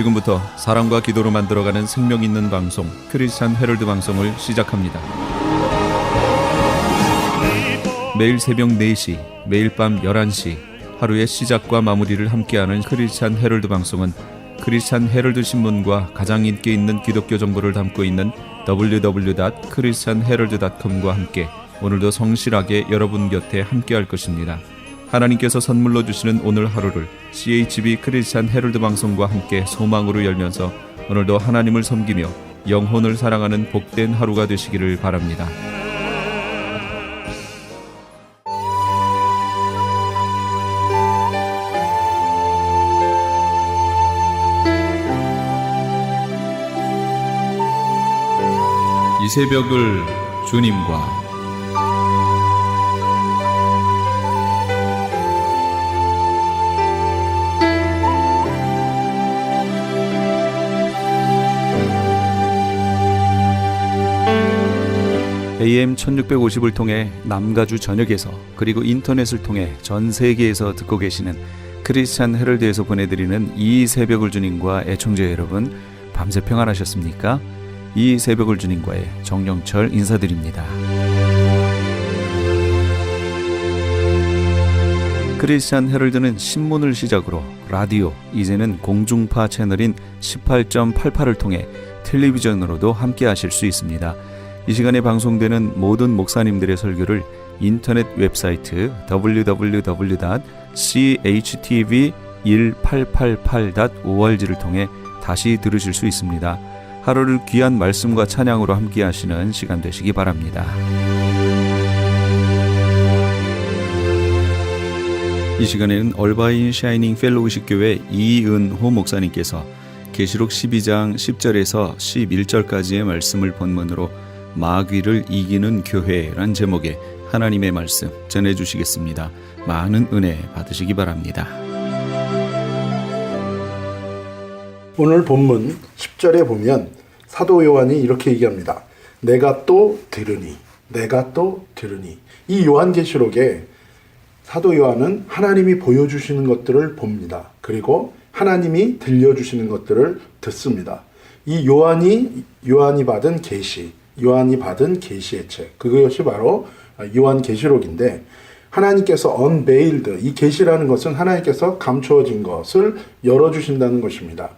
지금부터 사랑과 기도로 만들어가는 생명 있는 방송 크리스찬 헤럴드 방송을 시작합니다. 매일 새벽 4시, 매일 밤 11시 하루의 시작과 마무리를 함께하는 크리스찬 헤럴드 방송은 크리스찬 헤럴드 신문과 가장 인기 있는 기독교 정보를 담고 있는 www.christianherald.com과 함께 오늘도 성실하게 여러분 곁에 함께할 것입니다. 하나님께서 선물로 주시는 오늘 하루를 CHB 크리스찬 헤럴드 방송과 함께 소망으로 열면서 오늘도 하나님을 섬기며 영혼을 사랑하는 복된 하루가 되시기를 바랍니다. 이 새벽을 주님과 AM 1650을 통해 남가주 전역에서 그리고 인터넷을 통해 전 세계에서 듣고 계시는 크리스찬 헤럴드에서 보내드리는 이 새벽을 주님과 애청자 여러분, 밤새 평안하셨습니까? 이 새벽을 주님과의 정영철 인사드립니다. 크리스찬 헤럴드는 신문을 시작으로 라디오, 이제는 공중파 채널인 18.88을 통해 텔레비전으로도 함께 하실 수 있습니다. 이 시간에 방송되는 모든 목사님들의 설교를 인터넷 웹사이트 www.chtv1888.org를 통해 다시 들으실 수 있습니다. 하루를 귀한 말씀과 찬양으로 함께 하시는 시간 되시기 바랍니다. 이 시간에는 얼바인 샤이닝 펠로우십 교회 이은호 목사님께서 계시록 12장 10절에서 11절까지의 말씀을 본문으로 마귀를 이기는 교회란 제목의 하나님의 말씀 전해주시겠습니다. 많은 은혜 받으시기 바랍니다. 오늘 본문 10절에 보면 사도 요한이 이렇게 얘기합니다. 내가 또 들으니, 내가 또 들으니. 이 요한계시록에 사도 요한은 하나님이 보여주시는 것들을 봅니다. 그리고 하나님이 들려주시는 것들을 듣습니다. 이 요한이 받은 계시, 요한이 받은 계시의 책, 그것이 바로 요한계시록인데, 하나님께서 unveiled, 이 계시라는 것은 하나님께서 감추어진 것을 열어주신다는 것입니다.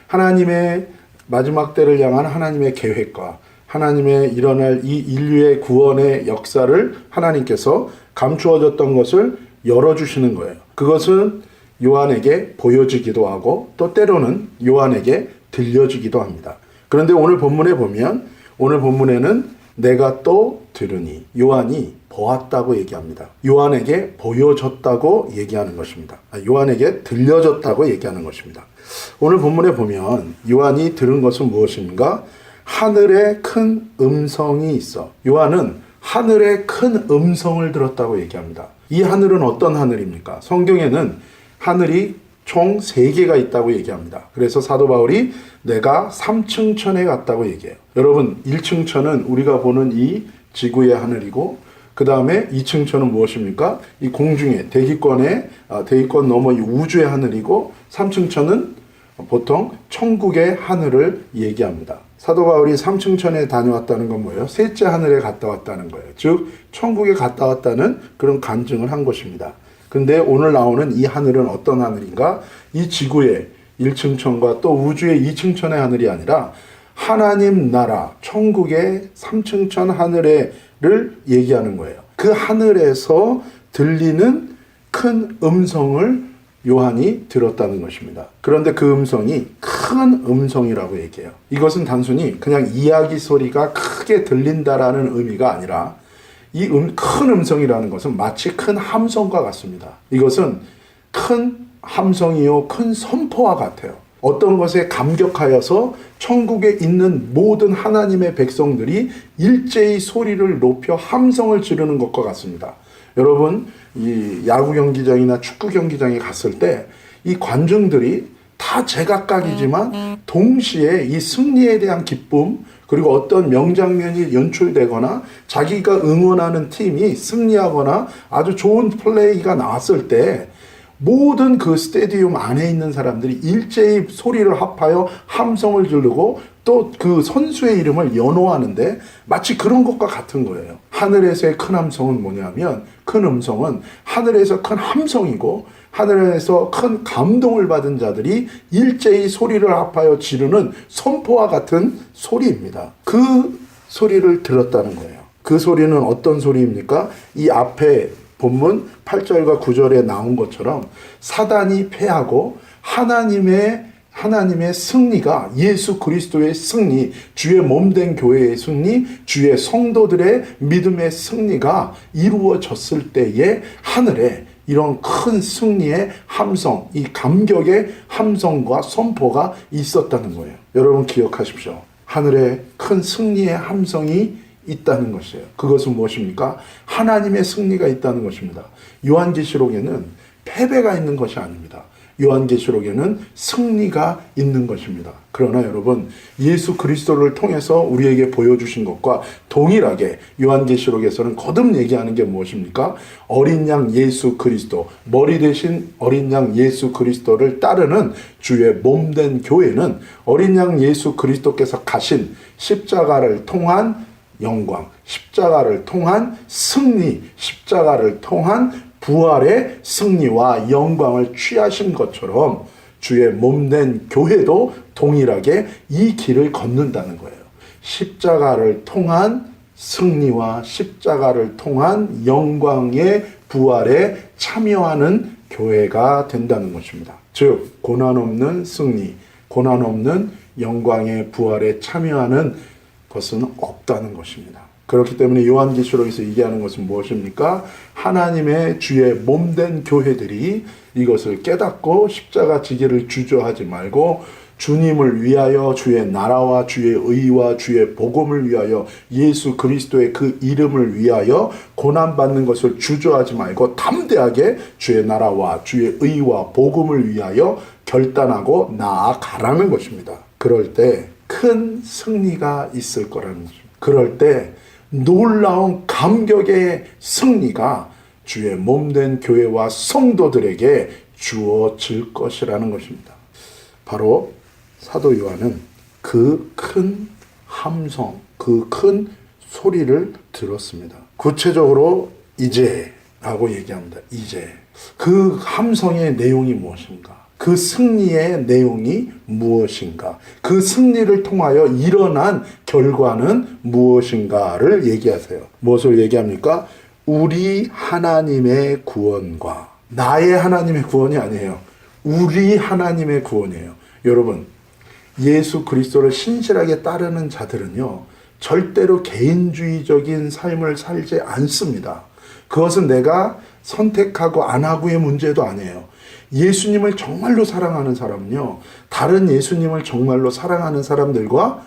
하나님의 마지막 때를 향한 하나님의 계획과 하나님의 일어날 이 인류의 구원의 역사를 하나님께서 감추어졌던 것을 열어주시는 거예요. 그것은 요한에게 보여지기도 하고 또 때로는 요한에게 들려지기도 합니다. 그런데 오늘 본문에 보면, 오늘 본문에는 내가 또 들으니, 요한이 보았다고 얘기합니다. 요한에게 보여졌다고 얘기하는 것입니다. 요한에게 들려졌다고 얘기하는 것입니다. 오늘 본문에 보면 요한이 들은 것은 무엇인가? 하늘에 큰 음성이 있어. 요한은 하늘에 큰 음성을 들었다고 얘기합니다. 이 하늘은 어떤 하늘입니까? 성경에는 하늘이 총 3개가 있다고 얘기합니다. 그래서 사도 바울이 내가 3층 천에 갔다고 얘기해요. 여러분, 1층 천은 우리가 보는 이 지구의 하늘이고, 그 다음에 2층 천은 무엇입니까? 이 공중에, 대기권 너머 이 우주의 하늘이고, 3층 천은 보통 천국의 하늘을 얘기합니다. 사도 바울이 3층 천에 다녀왔다는 건 뭐예요? 셋째 하늘에 갔다 왔다는 거예요. 즉, 천국에 갔다 왔다는 그런 간증을 한 것입니다. 근데 오늘 나오는 이 하늘은 어떤 하늘인가? 이 지구의 1층 천과 또 우주의 2층 천의 하늘이 아니라 하나님 나라, 천국의 3층 천 하늘을 얘기하는 거예요. 그 하늘에서 들리는 큰 음성을 요한이 들었다는 것입니다. 그런데 그 음성이 큰 음성이라고 얘기해요. 이것은 단순히 그냥 이야기 소리가 크게 들린다라는 의미가 아니라 이 큰 음성이라는 것은 마치 큰 함성과 같습니다. 이것은 큰 함성이요, 큰 선포와 같아요. 어떤 것에 감격하여서 천국에 있는 모든 하나님의 백성들이 일제히 소리를 높여 함성을 지르는 것과 같습니다. 여러분, 이 야구 경기장이나 축구 경기장에 갔을 때 이 관중들이 다 제각각이지만 동시에 이 승리에 대한 기쁨, 그리고 어떤 명장면이 연출되거나 자기가 응원하는 팀이 승리하거나 아주 좋은 플레이가 나왔을 때 모든 그 스테디움 안에 있는 사람들이 일제히 소리를 합하여 함성을 지르고 또 그 선수의 이름을 연호하는데 마치 그런 것과 같은 거예요. 하늘에서의 큰 함성은 뭐냐면, 큰 음성은 하늘에서 큰 함성이고 하늘에서 큰 감동을 받은 자들이 일제히 소리를 합하여 지르는 선포와 같은 소리입니다. 그 소리를 들었다는 거예요. 그 소리는 어떤 소리입니까? 이 앞에 본문 8절과 9절에 나온 것처럼 사단이 패하고 하나님의 승리가, 예수 그리스도의 승리, 주의 몸된 교회의 승리, 주의 성도들의 믿음의 승리가 이루어졌을 때에 하늘에 이런 큰 승리의 함성, 이 감격의 함성과 선포가 있었다는 거예요. 여러분 기억하십시오. 하늘에 큰 승리의 함성이 있다는 것이에요. 그것은 무엇입니까? 하나님의 승리가 있다는 것입니다. 요한계시록에는 패배가 있는 것이 아닙니다. 요한계시록에는 승리가 있는 것입니다. 그러나 여러분, 예수 그리스도를 통해서 우리에게 보여주신 것과 동일하게 요한계시록에서는 거듭 얘기하는 게 무엇입니까? 어린 양 예수 그리스도, 머리 대신 어린 양 예수 그리스도를 따르는 주의 몸된 교회는 어린 양 예수 그리스도께서 가신 십자가를 통한 영광, 십자가를 통한 승리, 십자가를 통한 부활의 승리와 영광을 취하신 것처럼 주의 몸된 교회도 동일하게 이 길을 걷는다는 거예요. 십자가를 통한 승리와 십자가를 통한 영광의 부활에 참여하는 교회가 된다는 것입니다. 즉, 고난 없는 승리, 고난 없는 영광의 부활에 참여하는 것은 없다는 것입니다. 그렇기 때문에 요한계시록에서 얘기하는 것은 무엇입니까? 하나님의 주의 몸된 교회들이 이것을 깨닫고 십자가 지기를 주저하지 말고 주님을 위하여, 주의 나라와 주의 의와 주의 복음을 위하여, 예수 그리스도의 그 이름을 위하여 고난받는 것을 주저하지 말고 담대하게 주의 나라와 주의 의와 복음을 위하여 결단하고 나아가라는 것입니다. 그럴 때 큰 승리가 있을 거라는 것입니다. 그럴 때 놀라운 감격의 승리가 주의 몸된 교회와 성도들에게 주어질 것이라는 것입니다. 바로 사도 요한은 그 큰 함성, 그 큰 소리를 들었습니다. 구체적으로 이제라고 얘기합니다. 이제. 그 함성의 내용이 무엇인가? 그 승리의 내용이 무엇인가? 그 승리를 통하여 일어난 결과는 무엇인가를 얘기하세요. 무엇을 얘기합니까? 우리 하나님의 구원과, 나의 하나님의 구원이 아니에요. 우리 하나님의 구원이에요. 여러분, 예수 그리스도를 신실하게 따르는 자들은요, 절대로 개인주의적인 삶을 살지 않습니다. 그것은 내가 선택하고 안 하고의 문제도 아니에요. 예수님을 정말로 사랑하는 사람은요, 다른 예수님을 정말로 사랑하는 사람들과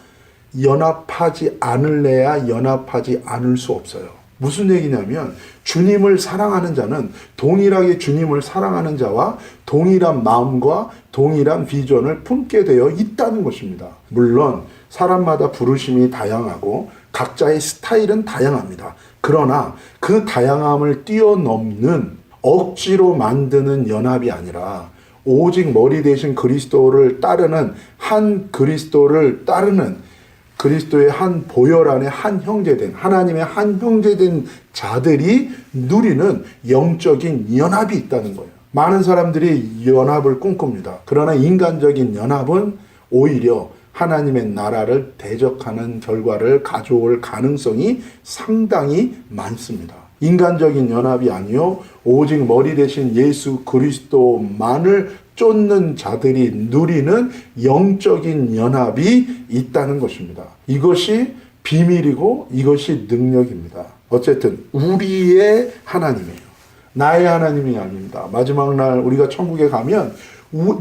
연합하지 않을래야 연합하지 않을 수 없어요. 무슨 얘기냐면, 주님을 사랑하는 자는 동일하게 주님을 사랑하는 자와 동일한 마음과 동일한 비전을 품게 되어 있다는 것입니다. 물론 사람마다 부르심이 다양하고 각자의 스타일은 다양합니다. 그러나 그 다양함을 뛰어넘는, 억지로 만드는 연합이 아니라 오직 머리 대신 그리스도를 따르는, 한 그리스도를 따르는, 그리스도의 한 보혈 안에 한 형제된, 하나님의 한 형제된 자들이 누리는 영적인 연합이 있다는 거예요. 많은 사람들이 연합을 꿈꿉니다. 그러나 인간적인 연합은 오히려 하나님의 나라를 대적하는 결과를 가져올 가능성이 상당히 많습니다. 인간적인 연합이 아니요, 오직 머리 대신 예수 그리스도만을 쫓는 자들이 누리는 영적인 연합이 있다는 것입니다. 이것이 비밀이고 이것이 능력입니다. 어쨌든 우리의 하나님이에요. 나의 하나님이 아닙니다. 마지막 날 우리가 천국에 가면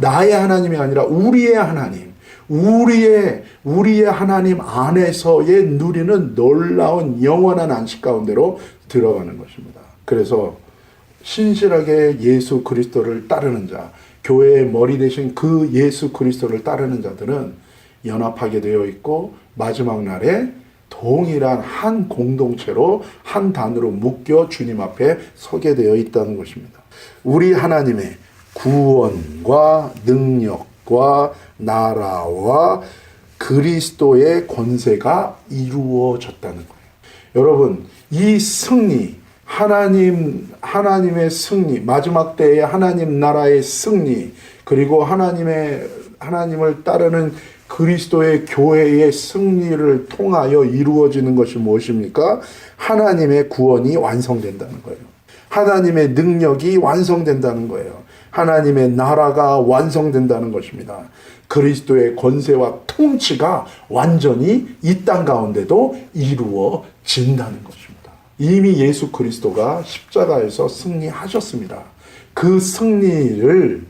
나의 하나님이 아니라 우리의 하나님, 우리의 하나님 안에서의 누리는 놀라운 영원한 안식 가운데로 들어가는 것입니다. 그래서 신실하게 예수 그리스도를 따르는 자, 교회의 머리 대신 그 예수 그리스도를 따르는 자들은 연합하게 되어 있고 마지막 날에 동일한 한 공동체로 한 단으로 묶여 주님 앞에 서게 되어 있다는 것입니다. 우리 하나님의 구원과 능력과 나라와 그리스도의 권세가 이루어졌다는 거예요. 여러분, 이 승리, 하나님의 승리, 마지막 때의 하나님 나라의 승리, 그리고 하나님을 따르는 그리스도의 교회의 승리를 통하여 이루어지는 것이 무엇입니까? 하나님의 구원이 완성된다는 거예요. 하나님의 능력이 완성된다는 거예요. 하나님의 나라가 완성된다는 것입니다. 그리스도의 권세와 통치가 완전히 이 땅 가운데도 이루어진다는 것입니다. 이미 예수 그리스도가 십자가에서 승리하셨습니다. 그 승리를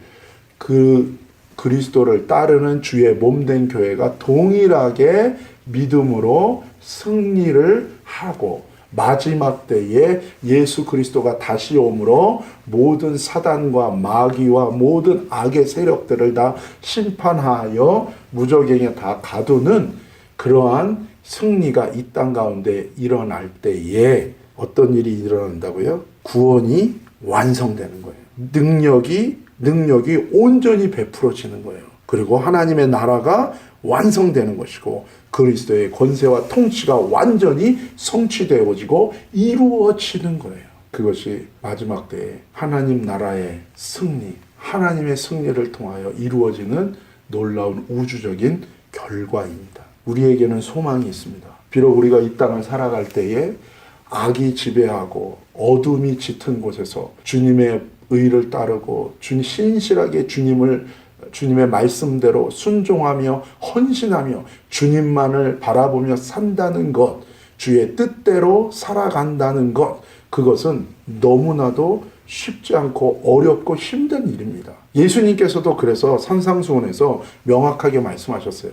그리스도를 따르는 주의 몸된 교회가 동일하게 믿음으로 승리를 하고 마지막 때에 예수 그리스도가 다시 오므로 모든 사단과 마귀와 모든 악의 세력들을 다 심판하여 무저갱에 다 가두는 그러한 승리가 이 땅 가운데 일어날 때에 어떤 일이 일어난다고요? 구원이 완성되는 거예요. 능력이 온전히 베풀어지는 거예요. 그리고 하나님의 나라가 완성되는 것이고 그리스도의 권세와 통치가 완전히 성취되어지고 이루어지는 거예요. 그것이 마지막 때에 하나님 나라의 승리, 하나님의 승리를 통하여 이루어지는 놀라운 우주적인 결과입니다. 우리에게는 소망이 있습니다. 비록 우리가 이 땅을 살아갈 때에 악이 지배하고 어둠이 짙은 곳에서 주님의 의를 따르고 신실하게 주님의 말씀대로 순종하며 헌신하며 주님만을 바라보며 산다는 것, 주의 뜻대로 살아간다는 것, 그것은 너무나도 쉽지 않고 어렵고 힘든 일입니다. 예수님께서도 그래서 산상수훈에서 명확하게 말씀하셨어요.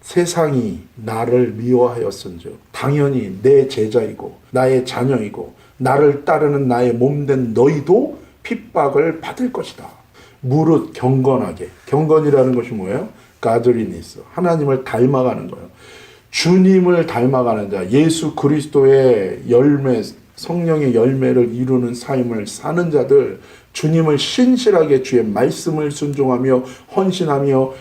세상이 나를 미워하였은즉 당연히 내 제자이고 나의 자녀이고 나를 따르는 나의 몸된 너희도 핍박을 받을 것이다. 무릇 경건하게, 경건이라는 것이 뭐예요? 가드리니스, 하나님을 닮아가는 거예요. 주님을 닮아가는 자, 예수 그리스도의 열매, 성령의 열매를 이루는 삶을 사는 자들, 주님을 신실하게 주의 말씀을 순종하며 헌신하며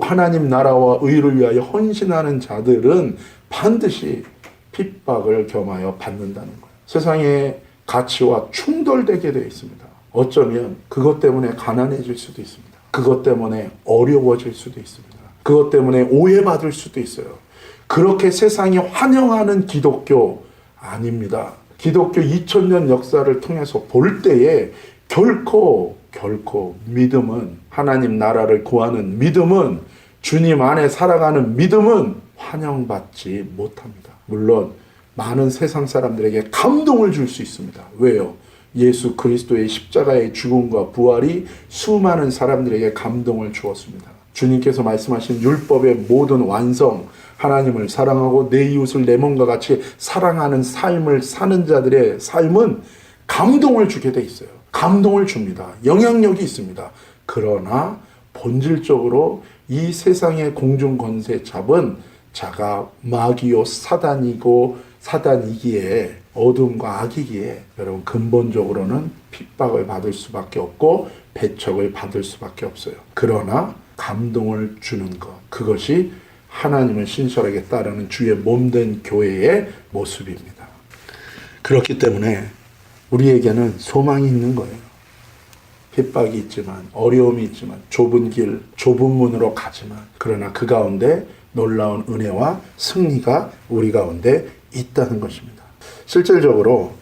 하나님 나라와 의를 위하여 헌신하는 자들은 반드시 핍박을 겸하여 받는다는 거예요. 세상의 가치와 충돌되게 되어 있습니다. 어쩌면 그것 때문에 가난해질 수도 있습니다. 그것 때문에 어려워질 수도 있습니다. 그것 때문에 오해받을 수도 있어요. 그렇게 세상이 환영하는 기독교 아닙니다. 기독교 2000년 역사를 통해서 볼 때에 결코 믿음은, 하나님 나라를 구하는 믿음은, 주님 안에 살아가는 믿음은 환영받지 못합니다. 물론 많은 세상 사람들에게 감동을 줄 수 있습니다. 왜요? 예수 그리스도의 십자가의 죽음과 부활이 수많은 사람들에게 감동을 주었습니다. 주님께서 말씀하신 율법의 모든 완성, 하나님을 사랑하고 내 이웃을 내 몸과 같이 사랑하는 삶을 사는 자들의 삶은 감동을 주게 돼 있어요. 감동을 줍니다. 영향력이 있습니다. 그러나 본질적으로 이 세상의 공중권세 잡은 자가 마귀요 사단이기에 어둠과 악이기에 여러분 근본적으로는 핍박을 받을 수밖에 없고 배척을 받을 수밖에 없어요. 그러나 감동을 주는 것, 그것이 하나님을 신실하게 따르는 주의 몸된 교회의 모습입니다. 그렇기 때문에 우리에게는 소망이 있는 거예요. 핍박이 있지만, 어려움이 있지만, 좁은 길, 좁은 문으로 가지만, 그러나 그 가운데 놀라운 은혜와 승리가 우리 가운데 있다는 것입니다. 실질적으로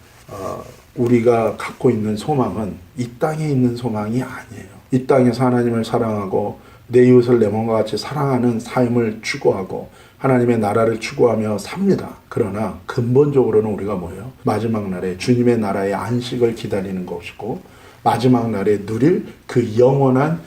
우리가 갖고 있는 소망은 이 땅에 있는 소망이 아니에요. 이 땅에서 하나님을 사랑하고 내 이웃을 내 몸과 같이 사랑하는 삶을 추구하고 하나님의 나라를 추구하며 삽니다. 그러나 근본적으로는 우리가 뭐예요? 마지막 날에 주님의 나라의 안식을 기다리는 것이고 마지막 날에 누릴 그 영원한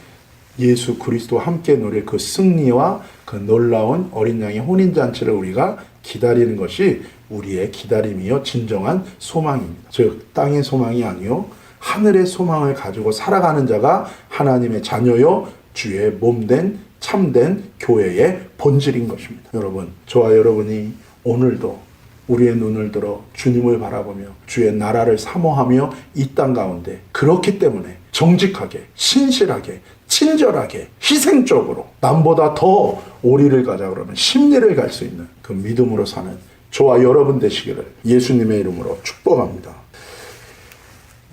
예수 그리스도와 함께 누릴 그 승리와 그 놀라운 어린 양의 혼인잔치를 우리가 기다리는 것이 우리의 기다림이요 진정한 소망입니다. 즉 땅의 소망이 아니요 하늘의 소망을 가지고 살아가는 자가 하나님의 자녀요 주의 몸된 참된 교회의 본질인 것입니다. 여러분, 저와 여러분이 오늘도 우리의 눈을 들어 주님을 바라보며 주의 나라를 사모하며 이 땅 가운데 그렇기 때문에 정직하게, 신실하게, 친절하게, 희생적으로 남보다 더 오리를 가자 그러면 심리를 갈 수 있는 그 믿음으로 사는 저와 여러분 되시기를 예수님의 이름으로 축복합니다.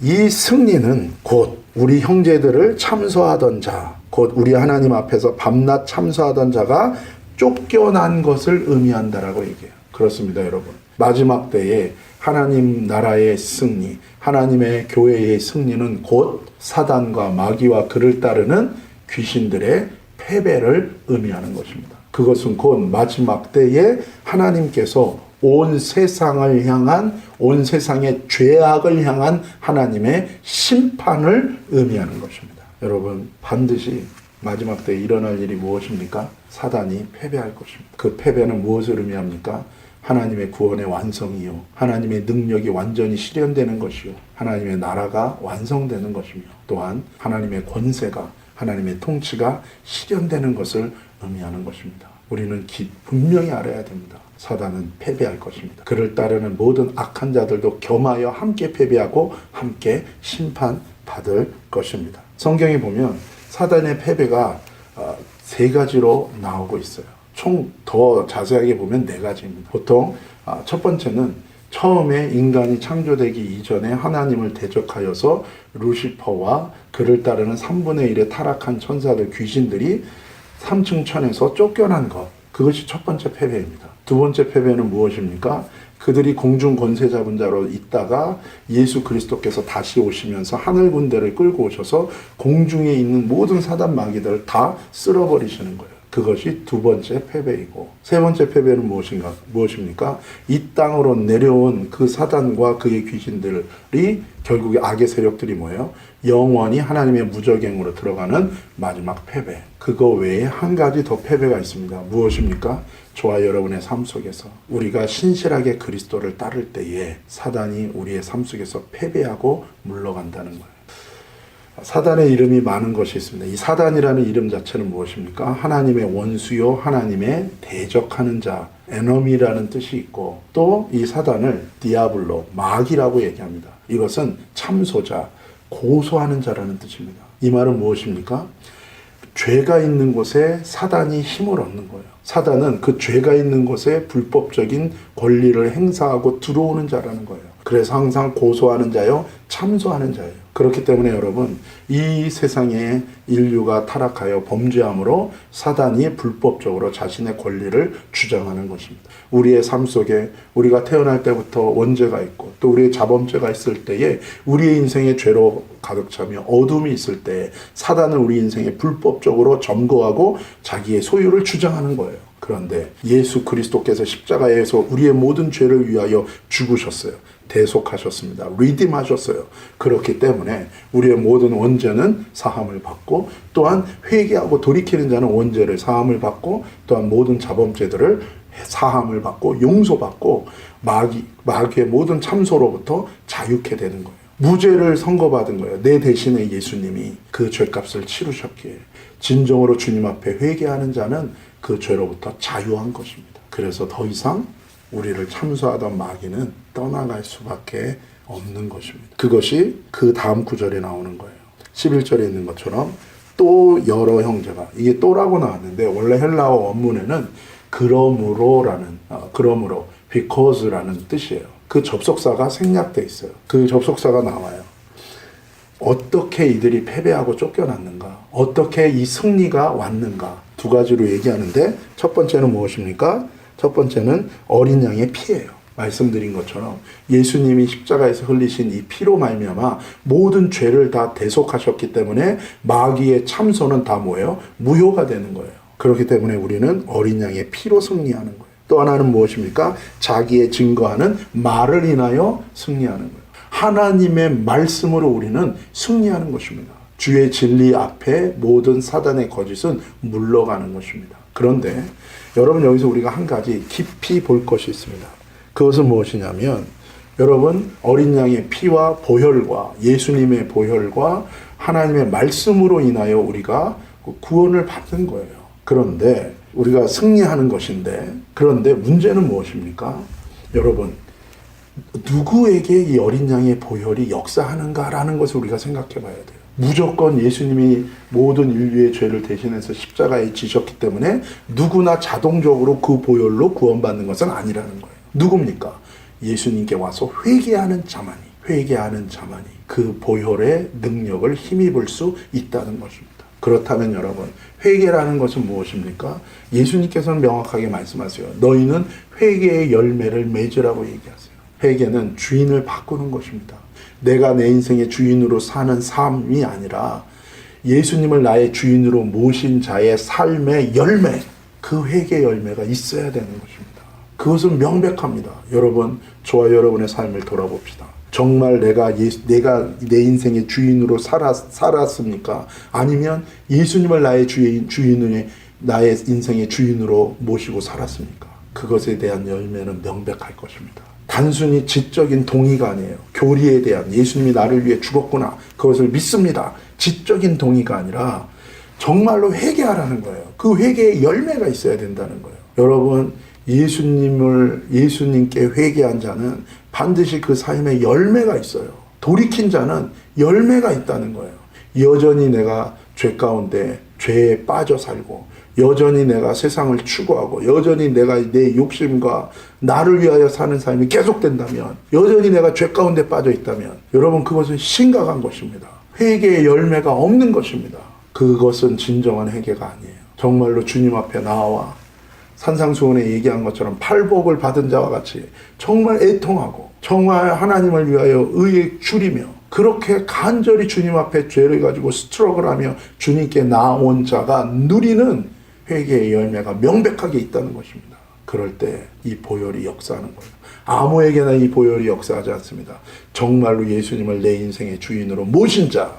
이 승리는 곧 우리 형제들을 참소하던 자, 곧 우리 하나님 앞에서 밤낮 참소하던 자가 쫓겨난 것을 의미한다라고 얘기해요. 그렇습니다, 여러분. 마지막 때에 하나님 나라의 승리, 하나님의 교회의 승리는 곧 사단과 마귀와 그를 따르는 귀신들의 패배를 의미하는 것입니다. 그것은 곧 마지막 때에 하나님께서 온 세상을 향한, 온 세상의 죄악을 향한 하나님의 심판을 의미하는 것입니다. 여러분, 반드시 마지막 때에 일어날 일이 무엇입니까? 사단이 패배할 것입니다. 그 패배는 무엇을 의미합니까? 하나님의 구원의 완성이요, 하나님의 능력이 완전히 실현되는 것이요, 하나님의 나라가 완성되는 것이며, 또한 하나님의 권세가, 하나님의 통치가 실현되는 것을 의미하는 것입니다. 우리는 분명히 알아야 됩니다. 사단은 패배할 것입니다. 그를 따르는 모든 악한 자들도 겸하여 함께 패배하고 함께 심판받을 것입니다. 성경에 보면 사단의 패배가 세 가지로 나오고 있어요. 총 더 자세하게 보면 네 가지입니다. 보통 첫 번째는 처음에 인간이 창조되기 이전에 하나님을 대적하여서 루시퍼와 그를 따르는 3분의 1의 타락한 천사들, 귀신들이 3층 천에서 쫓겨난 것, 그것이 첫 번째 패배입니다. 두 번째 패배는 무엇입니까? 그들이 공중 권세 잡은 자로 있다가 예수 그리스도께서 다시 오시면서 하늘 군대를 끌고 오셔서 공중에 있는 모든 사단 마귀들을 다 쓸어버리시는 거예요. 그것이 두 번째 패배이고, 세 번째 패배는 무엇입니까? 이 땅으로 내려온 그 사단과 그의 귀신들이 결국에 악의 세력들이 뭐예요? 영원히 하나님의 무저갱으로 들어가는 마지막 패배. 그거 외에 한 가지 더 패배가 있습니다. 무엇입니까? 저와 여러분의 삶 속에서 우리가 신실하게 그리스도를 따를 때에 사단이 우리의 삶 속에서 패배하고 물러간다는 거예요. 사단의 이름이 많은 것이 있습니다. 이 사단이라는 이름 자체는 무엇입니까? 하나님의 원수요, 하나님의 대적하는 자, 에너미라는 뜻이 있고, 또 이 사단을 디아블로, 마귀라고 얘기합니다. 이것은 참소자, 고소하는 자라는 뜻입니다. 이 말은 무엇입니까? 죄가 있는 곳에 사단이 힘을 얻는 거예요. 사단은 그 죄가 있는 곳에 불법적인 권리를 행사하고 들어오는 자라는 거예요. 그래서 항상 고소하는 자요, 참소하는 자예요. 그렇기 때문에 여러분, 이 세상에 인류가 타락하여 범죄함으로 사단이 불법적으로 자신의 권리를 주장하는 것입니다. 우리의 삶 속에 우리가 태어날 때부터 원죄가 있고, 또 우리의 자범죄가 있을 때에 우리의 인생에 죄로 가득 차며 어둠이 있을 때 사단은 우리 인생에 불법적으로 점거하고 자기의 소유를 주장하는 거예요. 그런데 예수 그리스도께서 십자가에서 우리의 모든 죄를 위하여 죽으셨어요. 대속하셨습니다. 리딤하셨어요. 그렇기 때문에 우리의 모든 원죄는 사함을 받고, 또한 회개하고 돌이키는 자는 원죄를 사함을 받고, 또한 모든 자범죄들을 사함을 받고 용서받고 마귀의 모든 참소로부터 자유케 되는 거예요. 무죄를 선고받은 거예요. 내 대신에 예수님이 그 죄값을 치르셨기에 진정으로 주님 앞에 회개하는 자는 그 죄로부터 자유한 것입니다. 그래서 더 이상 우리를 참소하던 마귀는 떠나갈 수밖에 없는 것입니다. 그것이 그 다음 구절에 나오는 거예요. 11절에 있는 것처럼 또 여러 형제가, 이게 또라고 나왔는데 원래 헬라어 원문에는 그러므로 because라는 뜻이에요. 그 접속사가 생략돼 있어요. 그 접속사가 나와요. 어떻게 이들이 패배하고 쫓겨났는가? 어떻게 이 승리가 왔는가? 두 가지로 얘기하는데, 첫 번째는 무엇입니까? 첫 번째는 어린 양의 피예요. 말씀드린 것처럼 예수님이 십자가에서 흘리신 이 피로 말미암아 모든 죄를 다 대속하셨기 때문에 마귀의 참소는 다 뭐예요? 무효가 되는 거예요. 그렇기 때문에 우리는 어린 양의 피로 승리하는 거예요. 또 하나는 무엇입니까? 자기의 증거하는 말을 인하여 승리하는 거예요. 하나님의 말씀으로 우리는 승리하는 것입니다. 주의 진리 앞에 모든 사단의 거짓은 물러가는 것입니다. 그런데 여러분, 여기서 우리가 한 가지 깊이 볼 것이 있습니다. 그것은 무엇이냐면, 여러분, 어린 양의 피와 보혈과 예수님의 보혈과 하나님의 말씀으로 인하여 우리가 구원을 받는 거예요. 그런데 우리가 승리하는 것인데, 그런데 문제는 무엇입니까? 여러분, 누구에게 이 어린 양의 보혈이 역사하는가라는 것을 우리가 생각해 봐야 돼요. 무조건 예수님이 모든 인류의 죄를 대신해서 십자가에 지셨기 때문에 누구나 자동적으로 그 보혈로 구원받는 것은 아니라는 거예요. 누굽니까? 예수님께 와서 회개하는 자만이 그 보혈의 능력을 힘입을 수 있다는 것입니다. 그렇다면 여러분, 회개라는 것은 무엇입니까? 예수님께서는 명확하게 말씀하세요. 너희는 회개의 열매를 맺으라고 얘기하세요. 회개는 주인을 바꾸는 것입니다. 내가 내 인생의 주인으로 사는 삶이 아니라 예수님을 나의 주인으로 모신 자의 삶의 열매, 그 회개 열매가 있어야 되는 것입니다. 그것은 명백합니다. 여러분, 저와 여러분의 삶을 돌아봅시다. 정말 내가 내 인생의 주인으로 살았습니까? 아니면 예수님을 나의 나의 인생의 주인으로 모시고 살았습니까? 그것에 대한 열매는 명백할 것입니다. 단순히 지적인 동의가 아니에요. 교리에 대한, 예수님이 나를 위해 죽었구나, 그것을 믿습니다, 지적인 동의가 아니라 정말로 회개하라는 거예요. 그 회개의 열매가 있어야 된다는 거예요. 여러분, 예수님께 회개한 자는 반드시 그 삶에 열매가 있어요. 돌이킨 자는 열매가 있다는 거예요. 여전히 내가 죄 가운데 죄에 빠져 살고, 여전히 내가 세상을 추구하고, 여전히 내가 내 욕심과 나를 위하여 사는 삶이 계속된다면, 여전히 내가 죄 가운데 빠져 있다면, 여러분, 그것은 심각한 것입니다. 회개의 열매가 없는 것입니다. 그것은 진정한 회개가 아니에요. 정말로 주님 앞에 나와 산상수훈에 얘기한 것처럼 팔복을 받은 자와 같이 정말 애통하고 정말 하나님을 위하여 의에 줄이며 그렇게 간절히 주님 앞에 죄를 가지고 스트러글하며 주님께 나온 자가 누리는 회개의 열매가 명백하게 있다는 것입니다. 그럴 때 이 보혈이 역사하는 거예요. 아무에게나 이 보혈이 역사하지 않습니다. 정말로 예수님을 내 인생의 주인으로 모신 자,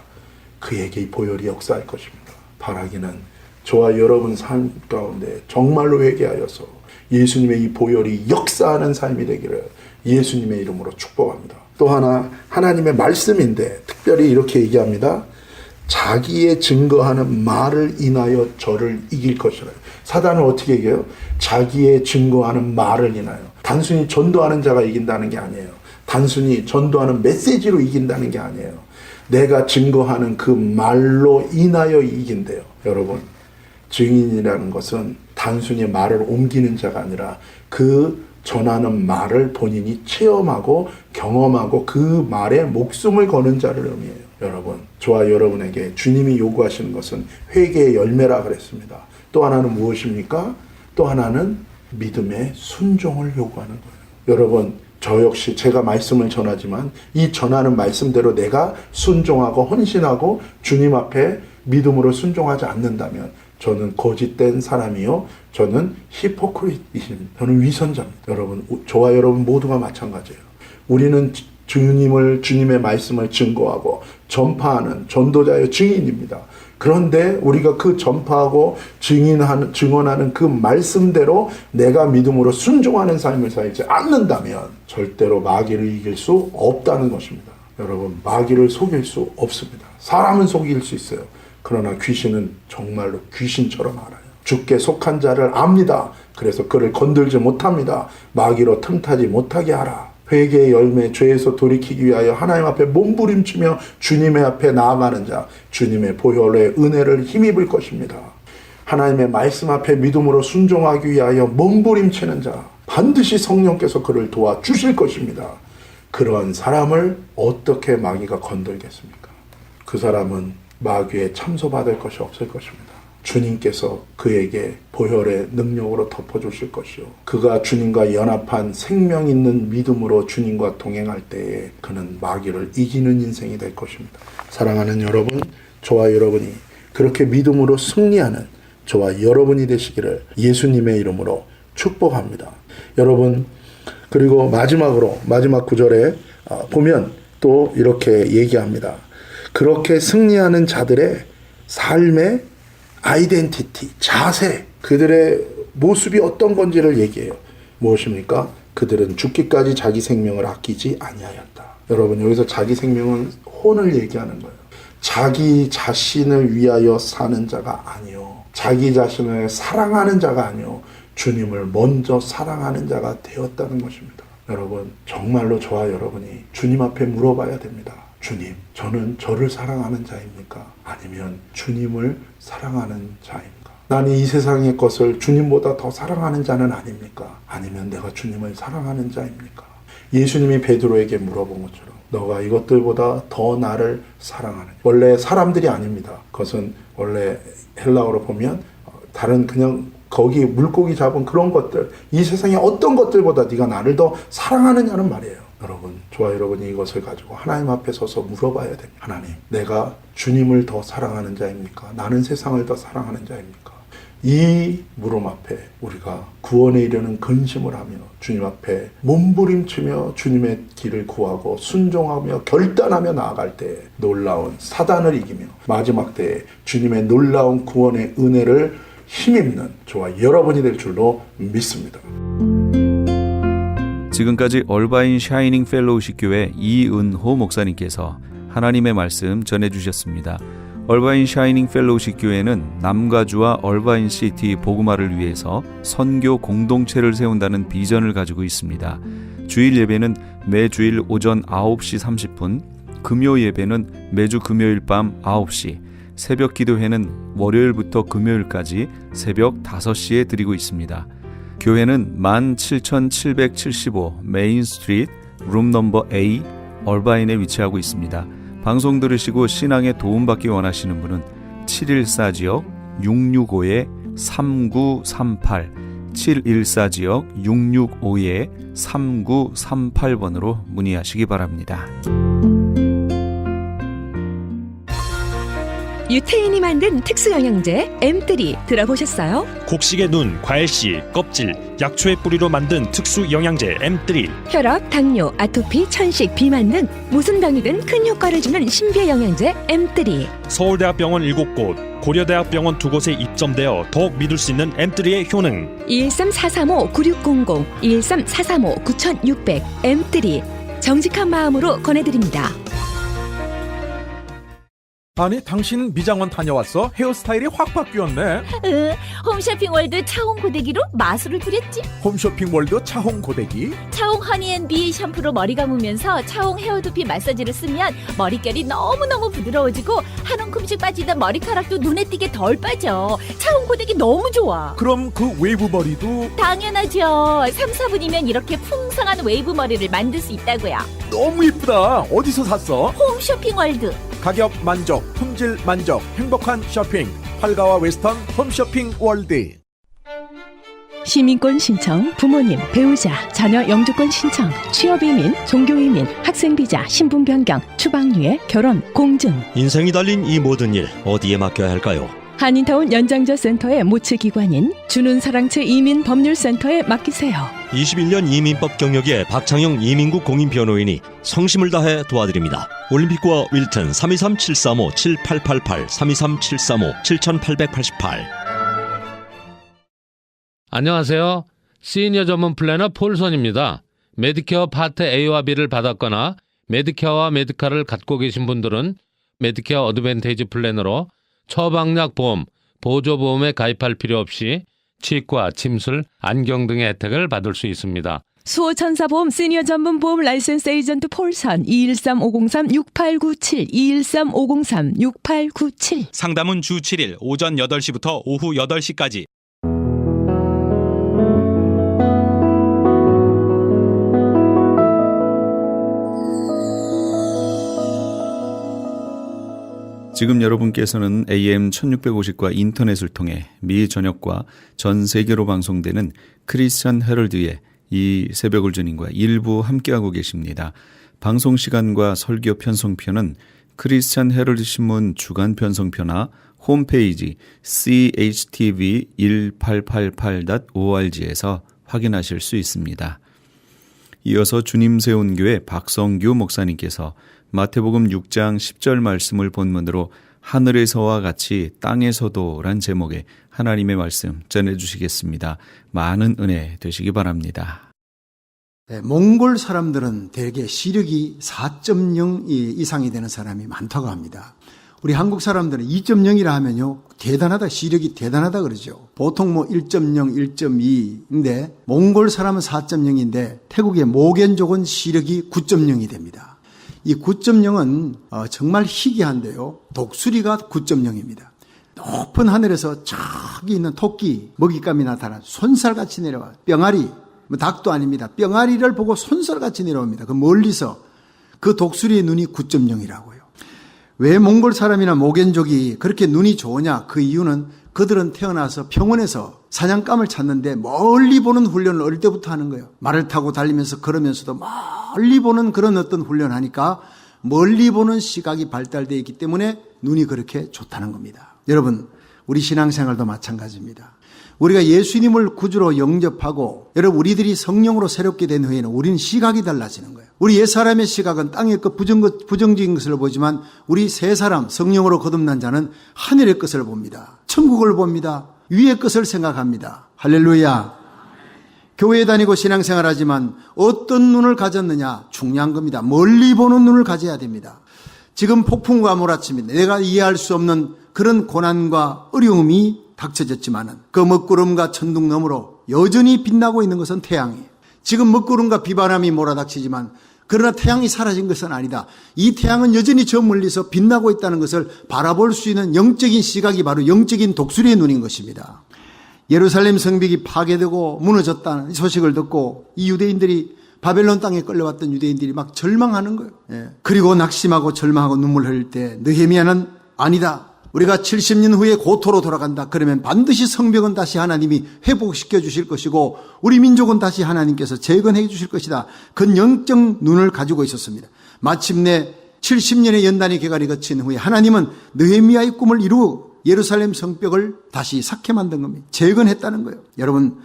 그에게 이 보혈이 역사할 것입니다. 바라기는 저와 여러분 삶 가운데 정말로 회개하여서 예수님의 이 보혈이 역사하는 삶이 되기를 예수님의 이름으로 축복합니다. 또 하나, 하나님의 말씀인데 특별히 이렇게 얘기합니다. 자기의 증거하는 말을 인하여 저를 이길 것이라. 사단은 어떻게 얘기해요? 자기의 증거하는 말을 인하여. 단순히 전도하는 자가 이긴다는 게 아니에요. 단순히 전도하는 메시지로 이긴다는 게 아니에요. 내가 증거하는 그 말로 인하여 이긴대요. 여러분, 증인이라는 것은 단순히 말을 옮기는 자가 아니라 그 전하는 말을 본인이 체험하고 경험하고 그 말에 목숨을 거는 자를 의미해요. 여러분, 저와 여러분에게 주님이 요구하시는 것은 회개의 열매라 그랬습니다. 또 하나는 무엇입니까? 또 하나는 믿음의 순종을 요구하는 거예요. 여러분, 저 역시 제가 말씀을 전하지만 이 전하는 말씀대로 내가 순종하고 헌신하고 주님 앞에 믿음으로 순종하지 않는다면 저는 거짓된 사람이요, 저는 히포크리트입니다. 저는 위선자입니다. 여러분, 저와 여러분 모두가 마찬가지예요. 우리는 주님의 말씀을 증거하고 전파하는 전도자의 증인입니다. 그런데 우리가 그 전파하고 증언하는 그 말씀대로 내가 믿음으로 순종하는 삶을 살지 않는다면 절대로 마귀를 이길 수 없다는 것입니다. 여러분, 마귀를 속일 수 없습니다. 사람은 속일 수 있어요. 그러나 귀신은 정말로 귀신처럼 알아요. 주께 속한 자를 압니다. 그래서 그를 건들지 못합니다. 마귀로 틈타지 못하게 하라. 회개의 열매, 죄에서 돌이키기 위하여 하나님 앞에 몸부림치며 주님의 앞에 나아가는 자, 주님의 보혈의 은혜를 힘입을 것입니다. 하나님의 말씀 앞에 믿음으로 순종하기 위하여 몸부림치는 자, 반드시 성령께서 그를 도와주실 것입니다. 그러한 사람을 어떻게 마귀가 건들겠습니까? 그 사람은 마귀에 참소받을 것이 없을 것입니다. 주님께서 그에게 보혈의 능력으로 덮어주실 것이요, 그가 주님과 연합한 생명 있는 믿음으로 주님과 동행할 때에 그는 마귀를 이기는 인생이 될 것입니다. 사랑하는 여러분, 저와 여러분이 그렇게 믿음으로 승리하는 저와 여러분이 되시기를 예수님의 이름으로 축복합니다. 여러분, 그리고 마지막으로 마지막 구절에 보면 또 이렇게 얘기합니다. 그렇게 승리하는 자들의 삶의 아이덴티티, 자세, 그들의 모습이 어떤 건지를 얘기해요. 무엇입니까? 그들은 죽기까지 자기 생명을 아끼지 아니하였다. 여러분, 여기서 자기 생명은 혼을 얘기하는 거예요. 자기 자신을 위하여 사는 자가 아니요, 자기 자신을 사랑하는 자가 아니요, 주님을 먼저 사랑하는 자가 되었다는 것입니다. 여러분, 정말로 저와 여러분이 주님 앞에 물어봐야 됩니다. 주님, 저는 저를 사랑하는 자입니까? 아니면 주님을 사랑하는 자입니까? 나는 이 세상의 것을 주님보다 더 사랑하는 자는 아닙니까? 아니면 내가 주님을 사랑하는 자입니까? 예수님이 베드로에게 물어본 것처럼 너가 이것들보다 더 나를 사랑하느냐. 원래 사람들이 아닙니다. 그것은 원래 헬라어로 보면 다른 그냥 거기 물고기 잡은 그런 것들, 이 세상의 어떤 것들보다 네가 나를 더 사랑하느냐는 말이에요. 여러분, 저와 여러분이 이것을 가지고 하나님 앞에 서서 물어봐야 됩니다. 하나님, 내가 주님을 더 사랑하는 자입니까? 나는 세상을 더 사랑하는 자입니까? 이 물음 앞에 우리가 구원에 이르는 근심을 하며 주님 앞에 몸부림치며 주님의 길을 구하고 순종하며 결단하며 나아갈 때에 놀라운 사단을 이기며 마지막 때에 주님의 놀라운 구원의 은혜를 힘입는 저와 여러분이 될 줄로 믿습니다. 지금까지 얼바인 샤이닝 펠로우십 교회 이은호 목사님께서 하나님의 말씀 전해주셨습니다. 얼바인 샤이닝 펠로우십 교회는 남가주와 얼바인 시티 복음화를 위해서 선교 공동체를 세운다는 비전을 가지고 있습니다. 주일 예배는 매주일 오전 9시 30분, 금요 예배는 매주 금요일 밤 9시, 새벽 기도회는 월요일부터 금요일까지 새벽 5시에 드리고 있습니다. 교회는 17775 메인 스트리트 룸 넘버 A 얼바인에 위치하고 있습니다. 방송 들으시고 신앙에 도움받기 원하시는 분은 714지역 665-3938 714지역 665-3938번으로 문의하시기 바랍니다. 유태인이 만든 특수영양제 M3 들어보셨어요? 곡식의 눈, 과일씨, 껍질, 약초의 뿌리로 만든 특수 영양제 M3. 혈압, 당뇨, 아토피, 천식, 비만 등 무슨 병이든 큰 효과를 주는 신비의 영양제 M3. 서울대학병원 7곳, 고려대학병원 2곳에 입점되어 더욱 믿을 수 있는 M3의 효능. 213-435-9600, 213-435-9600 M3 정직한 마음으로 권해드립니다. 아니 당신 미장원 다녀왔어? 헤어스타일이 확 바뀌었네. 홈쇼핑월드 차홍 고데기로 마술을 부렸지. 홈쇼핑월드 차홍 고데기. 차홍 허니앤비 샴푸로 머리 감으면서 차홍 헤어두피 마사지를 쓰면 머릿결이 너무너무 부드러워지고 한 움큼씩 빠지던 머리카락도 눈에 띄게 덜 빠져. 차홍 고데기 너무 좋아. 그럼 그 웨이브 머리도 당연하죠. 3-4분이면 이렇게 풍성한 웨이브 머리를 만들 수 있다고요. 너무 이쁘다. 어디서 샀어? 홈쇼핑월드. 가격 만족, 품질 만족, 행복한 쇼핑. 팔가와 웨스턴 홈쇼핑 월드. 시민권 신청, 부모님, 배우자, 자녀 영주권 신청, 취업이민, 종교이민, 학생비자, 신분 변경, 추방유예, 결혼, 공증. 인생이 달린 이 모든 일 어디에 맡겨야 할까요? 한인타운 연장자 센터의 모츠기관인 주눈사랑채 이민법률센터에 맡기세요. 21년 이민법 경력의 박창영 이민국 공인변호인이 성심을 다해 도와드립니다. 올림픽과 윌튼 323-735-7888 323-735-7888. 안녕하세요. 시니어 전문 플래너 폴선입니다. 메디케어 파트 A와 B를 받았거나 메디케어와 메디카를 갖고 계신 분들은 메디케어 어드밴테이지 플랜으로 처방약 보험, 보조보험에 가입할 필요 없이 치과, 침술, 안경 등의 혜택을 받을 수 있습니다. 수호천사보험 시니어 전문 보험 라이센스 에이전트 폴선 213-503-6897 213-503-6897. 상담은 주 7일 오전 8시부터 오후 8시까지. 지금 여러분께서는 AM 1650과 인터넷을 통해 미 전역과 전 세계로 방송되는 크리스천 헤럴드의 이 새벽을 주님과 일부 함께하고 계십니다. 방송 시간과 설교 편성표는 크리스천 헤럴드 신문 주간 편성표나 홈페이지 chtv1888.org에서 확인하실 수 있습니다. 이어서 주님 세운 교회 박성규 목사님께서 마태복음 6장 10절 말씀을 본문으로 하늘에서와 같이 땅에서도란 제목의 하나님의 말씀 전해주시겠습니다. 많은 은혜 되시기 바랍니다. 몽골 사람들은 대개 시력이 4.0 이상이 되는 사람이 많다고 합니다. 우리 한국 사람들은 2.0이라 하면요, 대단하다, 시력이 대단하다 그러죠. 보통 뭐 1.0, 1.2인데 몽골 사람은 4.0인데 태국의 모겐족은 시력이 9.0이 됩니다. 이 9.0은 정말 희귀한데요, 독수리가 9.0입니다. 높은 하늘에서 저기 있는 토끼, 먹잇감이 나타나 손살같이 내려와. 뿅아리, 닭도 아닙니다. 뿅아리를 보고 손살같이 내려옵니다. 그 멀리서. 그 독수리의 눈이 9.0이라고요. 왜 몽골 사람이나 모겐족이 그렇게 눈이 좋으냐? 그 이유는 그들은 태어나서 평원에서 사냥감을 찾는데 멀리 보는 훈련을 어릴 때부터 하는 거예요. 말을 타고 달리면서 걸으면서도 멀리 보는 그런 어떤 훈련을 하니까 멀리 보는 시각이 발달되어 있기 때문에 눈이 그렇게 좋다는 겁니다. 여러분, 우리 신앙생활도 마찬가지입니다. 우리가 예수님을 구주로 영접하고 여러분 우리들이 성령으로 새롭게 된 후에는 우리는 시각이 달라지는 거예요. 우리 옛사람의 시각은 땅의 것 부정적인 것을 보지만 우리 새 사람 성령으로 거듭난 자는 하늘의 것을 봅니다. 천국을 봅니다. 위의 것을 생각합니다. 할렐루야. 교회에 다니고 신앙생활하지만 어떤 눈을 가졌느냐 중요한 겁니다. 멀리 보는 눈을 가져야 됩니다. 지금 폭풍과 몰아칩니다. 내가 이해할 수 없는 그런 고난과 어려움이 닥쳐졌지만은 그 먹구름과 천둥 너머로 여전히 빛나고 있는 것은 태양이에요. 지금 먹구름과 비바람이 몰아닥치지만 그러나 태양이 사라진 것은 아니다. 이 태양은 여전히 저 멀리서 빛나고 있다는 것을 바라볼 수 있는 영적인 시각이 바로 영적인 독수리의 눈인 것입니다. 예루살렘 성벽이 파괴되고 무너졌다는 소식을 듣고 이 유대인들이 바벨론 땅에 끌려왔던 유대인들이 막 절망하는 거예요. 그리고 낙심하고 절망하고 눈물 흘릴 때 느헤미야는 아니다. 우리가 70년 후에 고토로 돌아간다. 그러면 반드시 성벽은 다시 하나님이 회복시켜 주실 것이고 우리 민족은 다시 하나님께서 재건해 주실 것이다. 그 영적 눈을 가지고 있었습니다. 마침내 70년의 연단의 계가리 거친 후에 하나님은 느헤미야의 꿈을 이루어 예루살렘 성벽을 다시 삭해 만든 겁니다. 재건했다는 거예요. 여러분,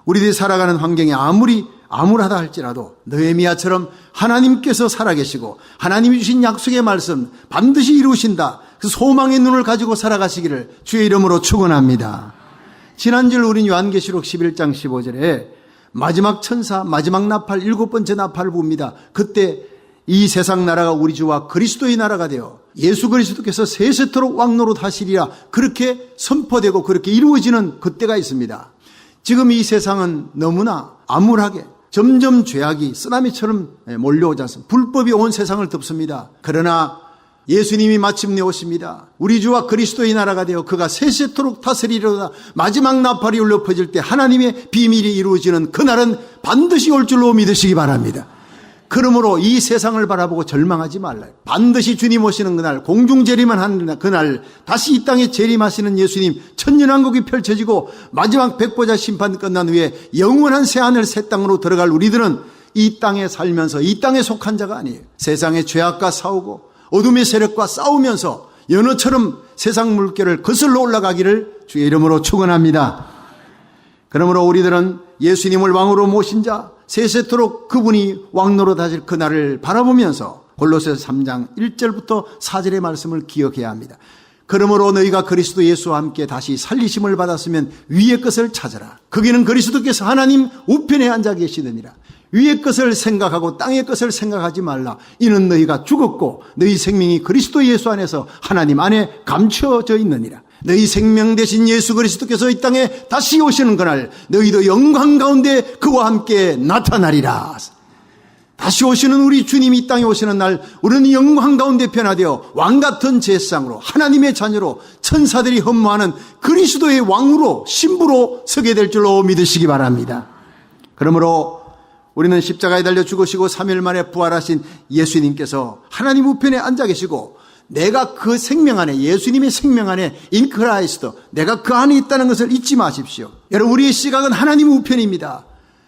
우리들이 살아가는 환경이 아무리 암울하다 할지라도 느헤미야처럼 하나님께서 살아계시고 하나님이 주신 약속의 말씀 반드시 이루신다. 그 소망의 눈을 가지고 살아가시기를 주의 이름으로 축원합니다. 지난주에 우린 요한계시록 11장 15절에 마지막 천사, 마지막 나팔, 7번째 나팔을 봅니다. 그때 이 세상 나라가 우리 주와 그리스도의 나라가 되어 예수 그리스도께서 세세토록 왕노릇 하시리라 그렇게 선포되고 그렇게 이루어지는 그때가 있습니다. 지금 이 세상은 너무나 암울하게 점점 죄악이 쓰나미처럼 몰려오지 않습니다. 불법이 온 세상을 덮습니다. 그러나 예수님이 마침내 오십니다. 우리 주와 그리스도의 나라가 되어 그가 세세토록 다스리려다 마지막 나팔이 울려 퍼질 때 하나님의 비밀이 이루어지는 그날은 반드시 올 줄로 믿으시기 바랍니다. 그러므로 이 세상을 바라보고 절망하지 말라요. 반드시 주님 오시는 그날, 공중 재림하는 그날, 다시 이 땅에 재림하시는 예수님 천년왕국이 펼쳐지고 마지막 백보자 심판 끝난 후에 영원한 새하늘 새 땅으로 들어갈 우리들은 이 땅에 살면서 이 땅에 속한 자가 아니에요. 세상의 죄악과 싸우고 어둠의 세력과 싸우면서 연어처럼 세상 물결을 거슬러 올라가기를 주의 이름으로 축원합니다. 그러므로 우리들은 예수님을 왕으로 모신 자 세세토록 그분이 왕노릇 하실 그날을 바라보면서 골로새서 3장 1절부터 4절의 말씀을 기억해야 합니다. 그러므로 너희가 그리스도 예수와 함께 다시 살리심을 받았으면 위의 것을 찾아라. 거기는 그리스도께서 하나님 우편에 앉아 계시느니라. 위의 것을 생각하고 땅의 것을 생각하지 말라. 이는 너희가 죽었고 너희 생명이 그리스도 예수 안에서 하나님 안에 감추어져 있느니라. 너희 생명 되신 예수 그리스도께서 이 땅에 다시 오시는 그날 너희도 영광 가운데 그와 함께 나타나리라. 다시 오시는 우리 주님이 이 땅에 오시는 날 우리는 영광 가운데 변화되어 왕같은 제사장으로 하나님의 자녀로 천사들이 헌무하는 그리스도의 왕으로 신부로 서게 될 줄로 믿으시기 바랍니다. 그러므로 우리는 십자가에 달려 죽으시고 3일 만에 부활하신 예수님께서 하나님 우편에 앉아 계시고 내가 그 생명 안에 예수님의 생명 안에 인 크라이스트 내가 그 안에 있다는 것을 잊지 마십시오. 여러분 우리의 시각은 하나님 우편입니다.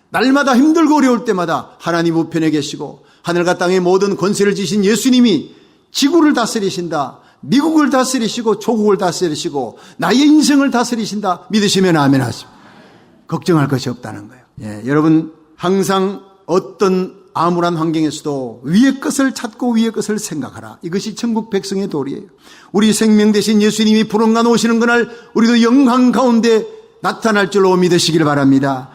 날마다 힘들고 어려울 때마다 하나님 우편에 계시고 하늘과 땅의 모든 권세를 지신 예수님이 지구를 다스리신다. 미국을 다스리시고 조국을 다스리시고 나의 인생을 다스리신다. 믿으시면 아멘 하십시오. 걱정할 것이 없다는 거예요. 여러분 항상 어떤 암울한 환경에서도 위의 것을 찾고 위의 것을 생각하라. 이것이 천국 백성의 도리예요. 우리 생명 되신 예수님이 부름간 오시는 그날 우리도 영광 가운데 나타날 줄로 믿으시길 바랍니다.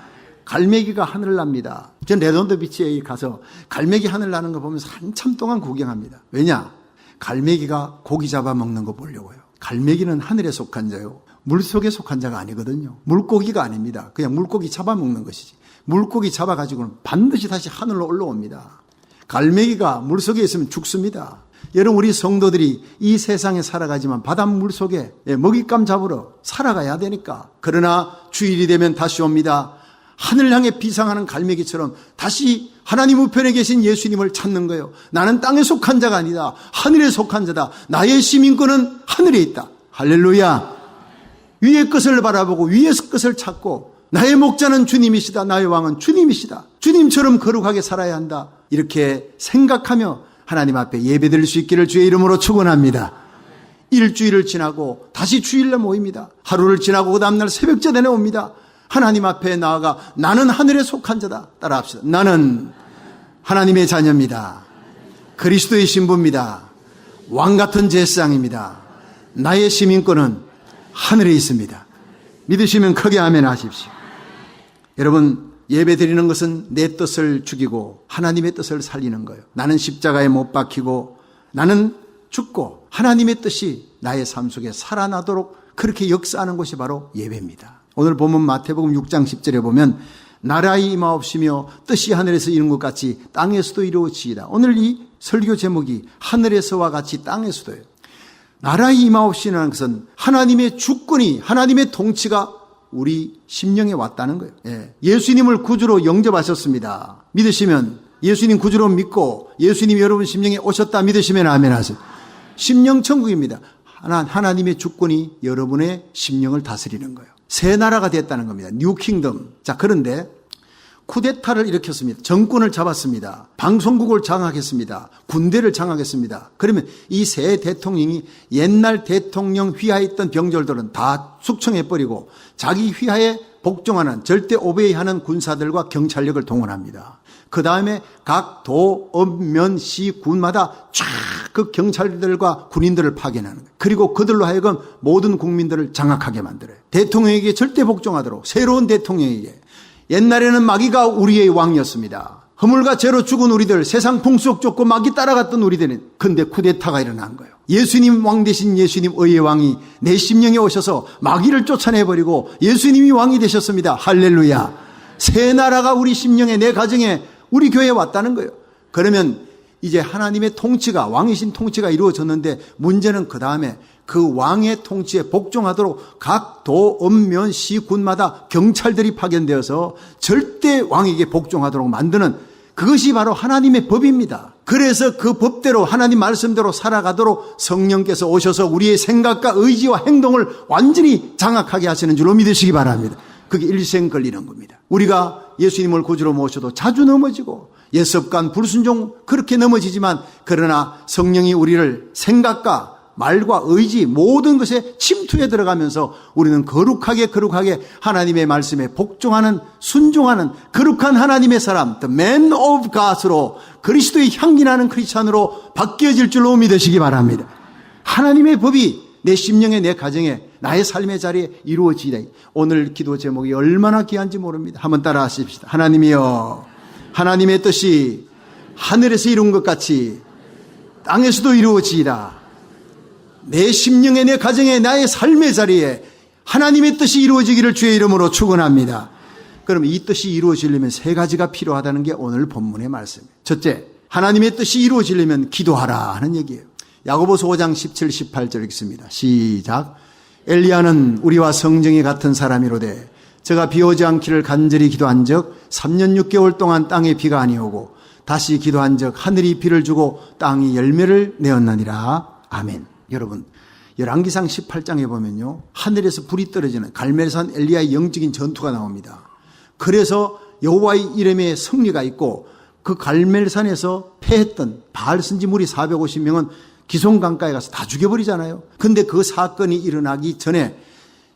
갈매기가 하늘을 납니다. 전 레돈드 비치에 가서 갈매기 하늘 나는 거 보면서 한참 동안 구경합니다. 왜냐? 갈매기가 고기 잡아먹는 거 보려고요. 갈매기는 하늘에 속한 자요. 물속에 속한 자가 아니거든요. 물고기가 아닙니다. 그냥 물고기 잡아먹는 것이지. 물고기 잡아가지고는 반드시 다시 하늘로 올라옵니다. 갈매기가 물속에 있으면 죽습니다. 여러분, 우리 성도들이 이 세상에 살아가지만 바닷물 속에 먹잇감 잡으러 살아가야 되니까. 그러나 주일이 되면 다시 옵니다. 하늘 향해 비상하는 갈매기처럼 다시 하나님 우편에 계신 예수님을 찾는 거예요. 나는 땅에 속한 자가 아니다. 하늘에 속한 자다. 나의 시민권은 하늘에 있다. 할렐루야. 위의 것을 바라보고 위의 것을 찾고 나의 목자는 주님이시다. 나의 왕은 주님이시다. 주님처럼 거룩하게 살아야 한다. 이렇게 생각하며 하나님 앞에 예배드릴 수 있기를 주의 이름으로 축원합니다. 일주일을 지나고 다시 주일날 모입니다. 하루를 지나고 그 다음날 새벽전에 옵니다. 하나님 앞에 나아가 나는 하늘에 속한 자다. 따라합시다. 나는 하나님의 자녀입니다. 그리스도의 신부입니다. 왕같은 제사장입니다. 나의 시민권은 하늘에 있습니다. 믿으시면 크게 아멘 하십시오. 여러분, 예배 드리는 것은 내 뜻을 죽이고 하나님의 뜻을 살리는 거예요. 나는 십자가에 못 박히고 나는 죽고 하나님의 뜻이 나의 삶 속에 살아나도록 그렇게 역사하는 것이 바로 예배입니다. 오늘 본문 마태복음 6장 10절에 보면 나라의 임하옵시며 뜻이 하늘에서 이룬 것 같이 땅에서도 이루어지이다. 오늘 이 설교 제목이 하늘에서와 같이 땅에서도예요. 나라의 임하옵시는 것은 하나님의 주권이, 하나님의 통치가 우리 심령에 왔다는 거예요. 예수님을 구주로 영접하셨습니다. 믿으시면 예수님 구주로 믿고 예수님이 여러분 심령에 오셨다 믿으시면 아멘 하세요. 심령 천국입니다. 하나님의 주권이 여러분의 심령을 다스리는 거예요. 새 나라가 됐다는 겁니다. 뉴 킹덤. 자, 그런데 쿠데타를 일으켰습니다. 정권을 잡았습니다. 방송국을 장악했습니다. 군대를 장악했습니다. 그러면 이 새 대통령이 옛날 대통령 휘하에 있던 병졸들은 다 숙청해버리고 자기 휘하에 복종하는 절대 오베이하는 군사들과 경찰력을 동원합니다. 그 다음에 각 도, 읍, 면, 시, 군마다 쫙 그 경찰들과 군인들을 파견하는 거예요. 그리고 그들로 하여금 모든 국민들을 장악하게 만들어요. 대통령에게 절대 복종하도록, 새로운 대통령에게. 옛날에는 마귀가 우리의 왕이었습니다. 허물과 죄로 죽은 우리들, 세상 풍속 쫓고 마귀 따라갔던 우리들은, 근데 쿠데타가 일어난 거예요. 예수님 왕 대신 예수님 의의 왕이 내 심령에 오셔서 마귀를 쫓아내버리고 예수님이 왕이 되셨습니다. 할렐루야. 새 나라가 우리 심령에, 내 가정에, 우리 교회에 왔다는 거예요. 그러면 이제 하나님의 통치가, 왕이신 통치가 이루어졌는데 문제는 그 다음에 그 왕의 통치에 복종하도록 각 도, 읍면, 시, 군마다 경찰들이 파견되어서 절대 왕에게 복종하도록 만드는 그것이 바로 하나님의 법입니다. 그래서 그 법대로 하나님 말씀대로 살아가도록 성령께서 오셔서 우리의 생각과 의지와 행동을 완전히 장악하게 하시는 줄로 믿으시기 바랍니다. 그게 일생 걸리는 겁니다. 우리가 예수님을 구주로 모셔도 자주 넘어지고 옛습관, 불순종 그렇게 넘어지지만 그러나 성령이 우리를 생각과 말과 의지 모든 것에 침투해 들어가면서 우리는 거룩하게 하나님의 말씀에 복종하는, 순종하는 거룩한 하나님의 사람, the man of God으로 그리스도의 향기 나는 크리스찬으로 바뀌어질 줄로 믿으시기 바랍니다. 하나님의 법이 내 심령에, 내 가정에, 나의 삶의 자리에 이루어지다. 오늘 기도 제목이 얼마나 귀한지 모릅니다. 한번 따라 하십시다. 하나님이여, 하나님의 뜻이 하늘에서 이룬 것 같이 땅에서도 이루어지이다. 내 심령에, 내 가정에, 나의 삶의 자리에 하나님의 뜻이 이루어지기를 주의 이름으로 축원합니다. 그럼 이 뜻이 이루어지려면 세 가지가 필요하다는 게 오늘 본문의 말씀이에요. 첫째, 하나님의 뜻이 이루어지려면 기도하라 하는 얘기예요. 야고보서 5장 17, 18절 읽습니다. 시작. 엘리야는 우리와 성정이 같은 사람이로되 저가 비 오지 않기를 간절히 기도한 적 3년 6개월 동안 땅에 비가 아니오고 다시 기도한 적 하늘이 비를 주고 땅이 열매를 내었느니라. 아멘. 여러분, 열왕기상 18장에 보면요, 하늘에서 불이 떨어지는 갈멜산 엘리야의 영적인 전투가 나옵니다. 그래서 여호와의 이름에 승리가 있고 그 갈멜산에서 패했던 바알 선지 무리 450명은 기송강가에 가서 다 죽여버리잖아요. 근데 그 사건이 일어나기 전에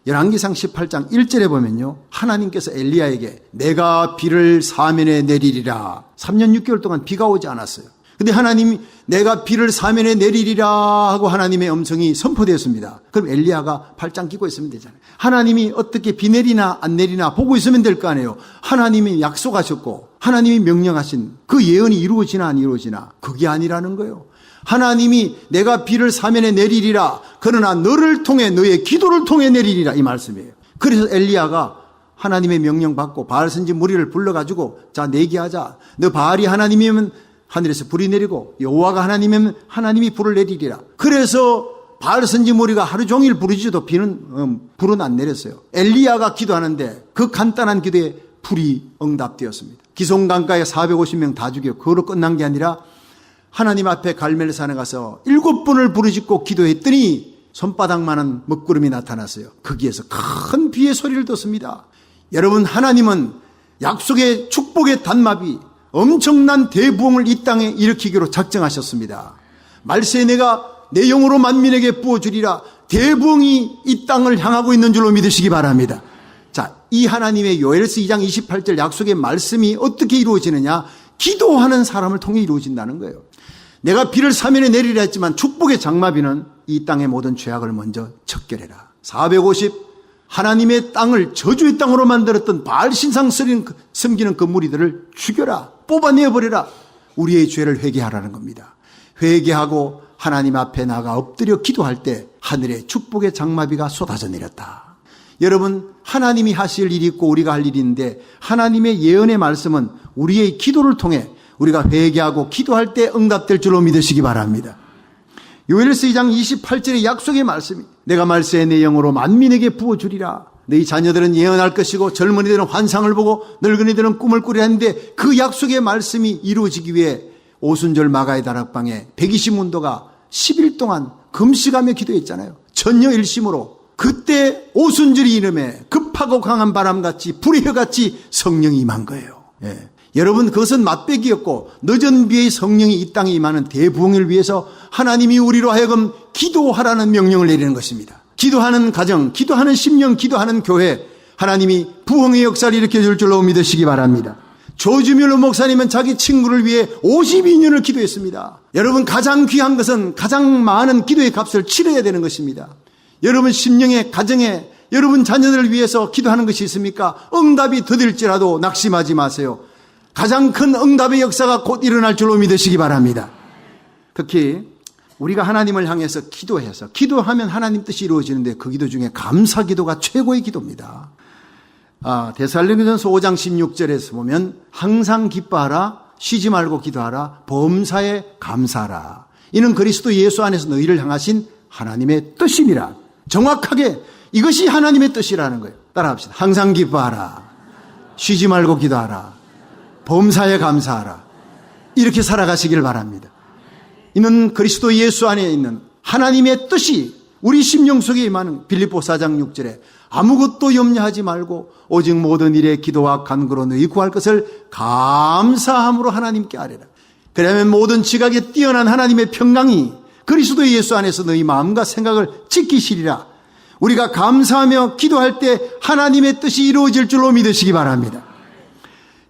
열왕기상 18장 1절에 보면요, 하나님께서 엘리야에게 내가 비를 사면에 내리리라. 3년 6개월 동안 비가 오지 않았어요. 근데 하나님이 내가 비를 사면에 내리리라 하고 하나님의 음성이 선포되었습니다. 그럼 엘리야가 팔짱 끼고 있으면 되잖아요. 하나님이 어떻게 비 내리나 안 내리나 보고 있으면 될 거 아니에요. 하나님이 약속하셨고 하나님이 명령하신 그 예언이 이루어지나 안 이루어지나 그게 아니라는 거예요. 하나님이 내가 비를 사면에 내리리라. 그러나 너를 통해 너의 기도를 통해 내리리라. 이 말씀이에요. 그래서 엘리야가 하나님의 명령 받고 바알 선지 무리를 불러가지고 자 내기하자. 너 바알이 하나님이면 하늘에서 불이 내리고 여호와가 하나님이면 하나님이 불을 내리리라. 그래서 바알 선지 무리가 하루 종일 부르짖어도 불은 안 내렸어요. 엘리야가 기도하는데 그 간단한 기도에 불이 응답되었습니다. 기송강가에 450명 다 죽여 그거로 끝난 게 아니라 하나님 앞에 갈멜산에 가서 7번을 부르짖고 기도했더니 손바닥만한 먹구름이 나타났어요. 거기에서 큰 비의 소리를 듣습니다. 여러분, 하나님은 약속의 축복의 단마비 엄청난 대부흥을 이 땅에 일으키기로 작정하셨습니다. 말세에 내가 내 영으로 만민에게 부어주리라. 대부흥이 이 땅을 향하고 있는 줄로 믿으시기 바랍니다. 자, 이 하나님의 요엘서 2장 28절 약속의 말씀이 어떻게 이루어지느냐? 기도하는 사람을 통해 이루어진다는 거예요. 내가 비를 사면에 내리라 했지만 축복의 장마비는 이 땅의 모든 죄악을 먼저 척결해라. 450 하나님의 땅을 저주의 땅으로 만들었던 바알 신상 섬기는 그 무리들을 죽여라. 뽑아내버려라. 우리의 죄를 회개하라는 겁니다. 회개하고 하나님 앞에 나가 엎드려 기도할 때 하늘에 축복의 장마비가 쏟아져 내렸다. 여러분, 하나님이 하실 일이 있고 우리가 할 일이 있는데 하나님의 예언의 말씀은 우리의 기도를 통해 우리가 회개하고 기도할 때 응답될 줄로 믿으시기 바랍니다. 요엘서 2장 28절의 약속의 말씀이 내가 말세에 내 영으로 만민에게 부어주리라. 너희 자녀들은 예언할 것이고 젊은이들은 환상을 보고 늙은이들은 꿈을 꾸리라 하는데 그 약속의 말씀이 이루어지기 위해 오순절 마가의 다락방에 120문도가 10일 동안 금식하며 기도했잖아요. 전여일심으로. 그때 오순절이 이름에 급하고 강한 바람같이 불의 혀같이 성령이 임한 거예요. 예. 여러분, 그것은 맛배기였고 늦은 비의 성령이 이 땅에 임하는 대부흥을 위해서 하나님이 우리로 하여금 기도하라는 명령을 내리는 것입니다. 기도하는 가정, 기도하는 심령, 기도하는 교회, 하나님이 부흥의 역사를 일으켜줄 줄로 믿으시기 바랍니다. 조주밀로 목사님은 자기 친구를 위해 52년을 기도했습니다. 여러분, 가장 귀한 것은 가장 많은 기도의 값을 치러야 되는 것입니다. 여러분 심령의 가정에 여러분 자녀들을 위해서 기도하는 것이 있습니까? 응답이 더딜지라도 낙심하지 마세요. 가장 큰 응답의 역사가 곧 일어날 줄로 믿으시기 바랍니다. 특히 우리가 하나님을 향해서 기도해서 기도하면 하나님 뜻이 이루어지는데 그 기도 중에 감사 기도가 최고의 기도입니다. 데살로니가전서 5장 16절에서 보면 항상 기뻐하라, 쉬지 말고 기도하라, 범사에 감사하라. 이는 그리스도 예수 안에서 너희를 향하신 하나님의 뜻이니라. 정확하게 이것이 하나님의 뜻이라는 거예요. 따라합시다. 항상 기뻐하라, 쉬지 말고 기도하라, 범사에 감사하라. 이렇게 살아가시길 바랍니다. 이는 그리스도 예수 안에 있는 하나님의 뜻이 우리 심령 속에 임하는 빌립보서 4장 6절에 아무것도 염려하지 말고 오직 모든 일에 기도와 간구로 너희 구할 것을 감사함으로 하나님께 아뢰라. 그러면 모든 지각에 뛰어난 하나님의 평강이 그리스도 예수 안에서 너희 마음과 생각을 지키시리라. 우리가 감사하며 기도할 때 하나님의 뜻이 이루어질 줄로 믿으시기 바랍니다.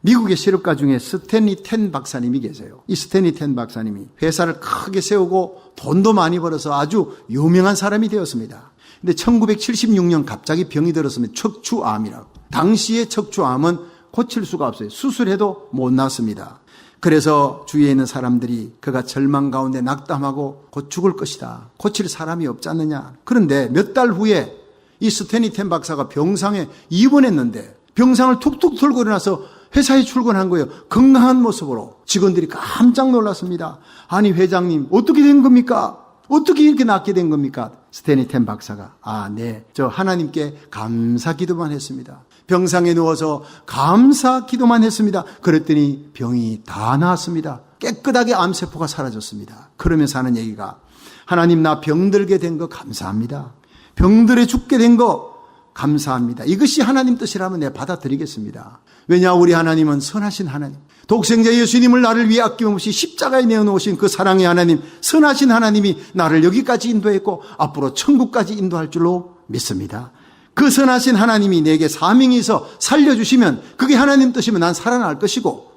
미국의 실업가 중에 스탠리 텐 박사님이 계세요. 이 스탠리 텐 박사님이 회사를 크게 세우고 돈도 많이 벌어서 아주 유명한 사람이 되었습니다. 근데 1976년 갑자기 병이 들었으면 척추암이라고. 당시의 척추암은 고칠 수가 없어요. 수술해도 못 낫습니다. 그래서 주위에 있는 사람들이 그가 절망 가운데 낙담하고 곧 죽을 것이다. 고칠 사람이 없지 않느냐. 그런데 몇 달 후에 이 스탠리 텐 박사가 병상에 입원했는데 병상을 툭툭 털고 일어나서 회사에 출근한 거예요. 건강한 모습으로. 직원들이 깜짝 놀랐습니다. 아니 회장님 어떻게 된 겁니까? 어떻게 이렇게 낫게 된 겁니까? 스탠리 텐 박사가 네, 저 하나님께 감사 기도만 했습니다. 병상에 누워서 감사 기도만 했습니다. 그랬더니 병이 다 나았습니다. 깨끗하게 암세포가 사라졌습니다. 그러면서 하는 얘기가 하나님 나 병들게 된 거 감사합니다. 병들에 죽게 된 거 감사합니다. 이것이 하나님 뜻이라면 내가 받아들이겠습니다. 왜냐 우리 하나님은 선하신 하나님, 독생자 예수님을 나를 위해 아낌없이 십자가에 내어놓으신 그 사랑의 하나님, 선하신 하나님이 나를 여기까지 인도했고 앞으로 천국까지 인도할 줄로 믿습니다. 그 선하신 하나님이 내게 사명이 있어 살려주시면 그게 하나님 뜻이면 난 살아날 것이고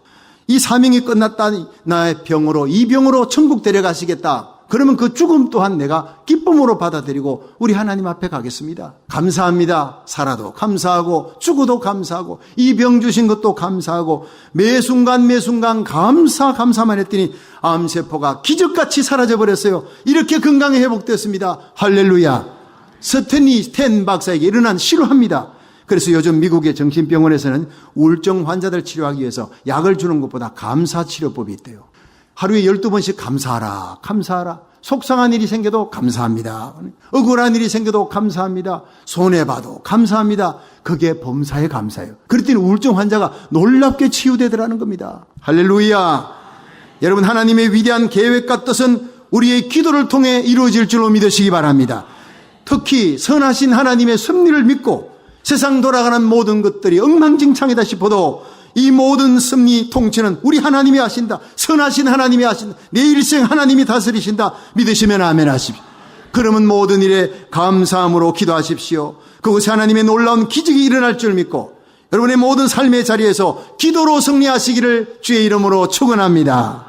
이 사명이 끝났다 나의 병으로 이 병으로 천국 데려가시겠다. 그러면 그 죽음 또한 내가 기쁨으로 받아들이고 우리 하나님 앞에 가겠습니다. 감사합니다. 살아도 감사하고 죽어도 감사하고 이 병 주신 것도 감사하고 매 순간 감사만 했더니 암세포가 기적같이 사라져버렸어요. 이렇게 건강이 회복됐습니다. 할렐루야. 스테니 스텐 박사에게 일어난 실화입니다. 그래서 요즘 미국의 정신병원에서는 우울증 환자들 치료하기 위해서 약을 주는 것보다 감사치료법이 있대요. 하루에 12번씩 감사하라, 감사하라. 속상한 일이 생겨도 감사합니다. 억울한 일이 생겨도 감사합니다. 손해봐도 감사합니다. 그게 범사의 감사예요. 그랬더니 우울증 환자가 놀랍게 치유되더라는 겁니다. 할렐루야. 여러분, 하나님의 위대한 계획과 뜻은 우리의 기도를 통해 이루어질 줄로 믿으시기 바랍니다. 특히 선하신 하나님의 섭리를 믿고 세상 돌아가는 모든 것들이 엉망진창이다 싶어도 이 모든 섭리 통치는 우리 하나님이 하신다. 선하신 하나님이 하신다. 내 일생 하나님이 다스리신다. 믿으시면 아멘 하십시오. 그러면 모든 일에 감사함으로 기도하십시오. 그곳에 하나님의 놀라운 기적이 일어날 줄 믿고 여러분의 모든 삶의 자리에서 기도로 승리하시기를 주의 이름으로 축원합니다.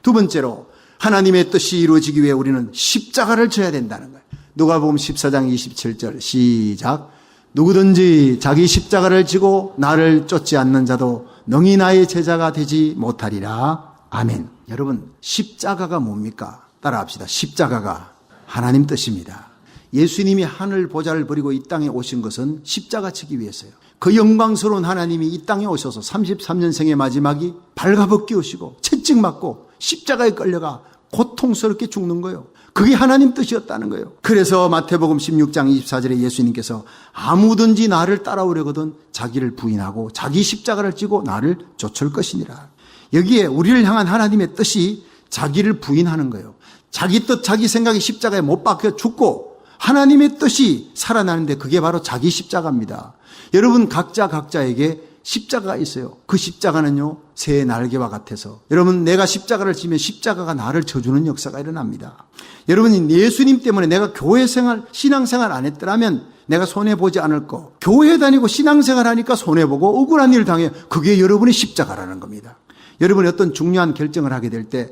두 번째로 하나님의 뜻이 이루어지기 위해 우리는 십자가를 져야 된다는 거예요. 누가복음 14장 27절 시작. 누구든지 자기 십자가를 지고 나를 쫓지 않는 자도 능히 나의 제자가 되지 못하리라. 아멘. 여러분, 십자가가 뭡니까? 따라합시다. 십자가가 하나님 뜻입니다. 예수님이 하늘 보좌를 버리고 이 땅에 오신 것은 십자가 지기 위해서요. 그 영광스러운 하나님이 이 땅에 오셔서 33년생의 마지막이 발가벗기우시고 채찍 맞고 십자가에 끌려가 고통스럽게 죽는 거예요. 그게 하나님 뜻이었다는 거예요. 그래서 마태복음 16장 24절에 예수님께서 아무든지 나를 따라오려거든 자기를 부인하고 자기 십자가를 지고 나를 쫓을 것이니라. 여기에 우리를 향한 하나님의 뜻이 자기를 부인하는 거예요. 자기 뜻, 자기 생각이 십자가에 못 박혀 죽고 하나님의 뜻이 살아나는데 그게 바로 자기 십자가입니다. 여러분 각자에게 십자가가 있어요. 그 십자가는요, 새 날개와 같아서 여러분 내가 십자가를 지면 십자가가 나를 져주는 역사가 일어납니다. 여러분 예수님 때문에 내가 교회생활, 신앙생활 안 했더라면 내가 손해보지 않을 거. 교회 다니고 신앙생활 하니까 손해보고 억울한 일을 당해요. 그게 여러분의 십자가라는 겁니다. 여러분이 어떤 중요한 결정을 하게 될 때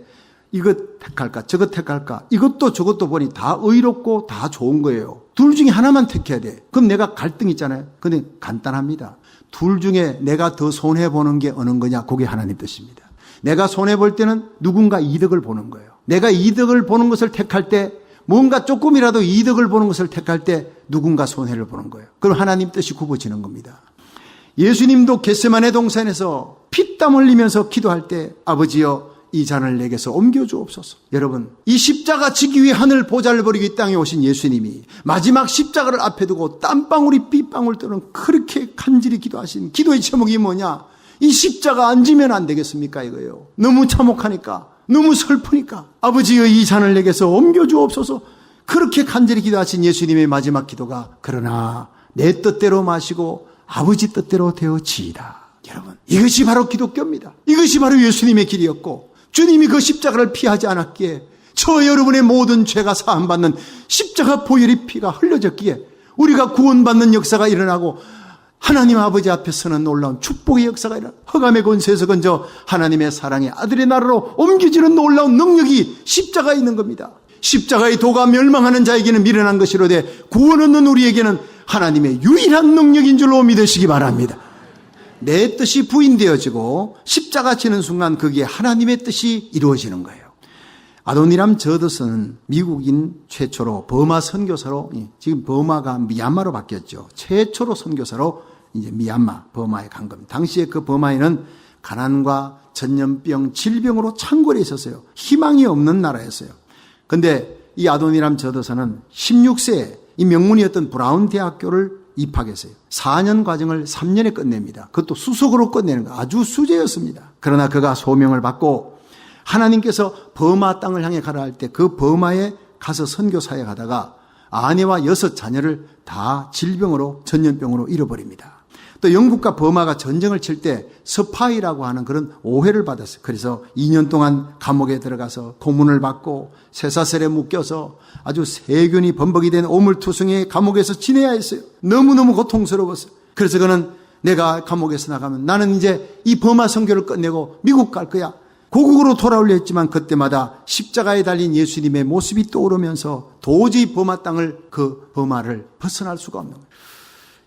이것 택할까 저것 택할까 이것도 저것도 보니 다 의롭고 다 좋은 거예요. 둘 중에 하나만 택해야 돼. 그럼 내가 갈등 있잖아요. 근데 간단합니다. 둘 중에 내가 더 손해보는 게 어느 거냐? 그게 하나님 뜻입니다. 내가 손해볼 때는 누군가 이득을 보는 거예요. 내가 이득을 보는 것을 택할 때 뭔가 조금이라도 이득을 보는 것을 택할 때 누군가 손해를 보는 거예요. 그럼 하나님 뜻이 굽어지는 겁니다. 예수님도 겟세마네 동산에서 피땀 흘리면서 기도할 때 아버지여 이 잔을 내게서 옮겨주옵소서. 여러분 이 십자가 지기 위해 하늘 보좌를 버리고 이 땅에 오신 예수님이 마지막 십자가를 앞에 두고 땀방울이 빗방울 뜨는 그렇게 간절히 기도하신 기도의 제목이 뭐냐? 이 십자가 안 지면 안 되겠습니까? 이거예요. 너무 참혹하니까 너무 슬프니까 아버지여 이 잔을 내게서 옮겨주옵소서. 그렇게 간절히 기도하신 예수님의 마지막 기도가 그러나 내 뜻대로 마시고 아버지 뜻대로 되어지이다. 여러분 이것이 바로 기독교입니다. 이것이 바로 예수님의 길이었고 주님이 그 십자가를 피하지 않았기에 저 여러분의 모든 죄가 사함받는 십자가 보혈의 피가 흘려졌기에 우리가 구원받는 역사가 일어나고 하나님 아버지 앞에서는 놀라운 축복의 역사가 일어나 흑암의 권세에서 건져 하나님의 사랑의 아들의 나라로 옮겨지는 놀라운 능력이 십자가에 있는 겁니다. 십자가의 도가 멸망하는 자에게는 미련한 것이로되 구원 얻는 우리에게는 하나님의 유일한 능력인 줄로 믿으시기 바랍니다. 내 뜻이 부인되어지고 십자가 지는 순간 그게 하나님의 뜻이 이루어지는 거예요. 아도니람 저더슨은 미국인 최초로 버마 선교사로, 지금 버마가 미얀마로 바뀌었죠. 최초로 선교사로 이제 미얀마, 버마에 간 겁니다. 당시에 그 버마에는 가난과 전염병, 질병으로 창궐해 있었어요. 희망이 없는 나라였어요. 근데 이 아도니람 저더슨은 16세에 이 명문이었던 브라운 대학교를 입학했어요. 4년 과정을 3년에 끝냅니다. 그것도 수석으로 끝내는 거 아주 수제였습니다. 그러나 그가 소명을 받고 하나님께서 버마 땅을 향해 가라 할 때 그 버마에 가서 선교사에 가다가 아내와 6 자녀를 다 질병으로 전염병으로 잃어버립니다. 또 영국과 버마가 전쟁을 칠 때 스파이라고 하는 그런 오해를 받았어요. 그래서 2년 동안 감옥에 들어가서 고문을 받고 쇠사슬에 묶여서 아주 세균이 범벅이 된 오물투성이의 감옥에서 지내야 했어요. 너무너무 고통스러웠어요. 그래서 그는 내가 감옥에서 나가면 나는 이제 이 버마 선교를 끝내고 미국 갈 거야. 고국으로 돌아오려 했지만 그때마다 십자가에 달린 예수님의 모습이 떠오르면서 도저히 버마 땅을 그 버마를 벗어날 수가 없는 거예요.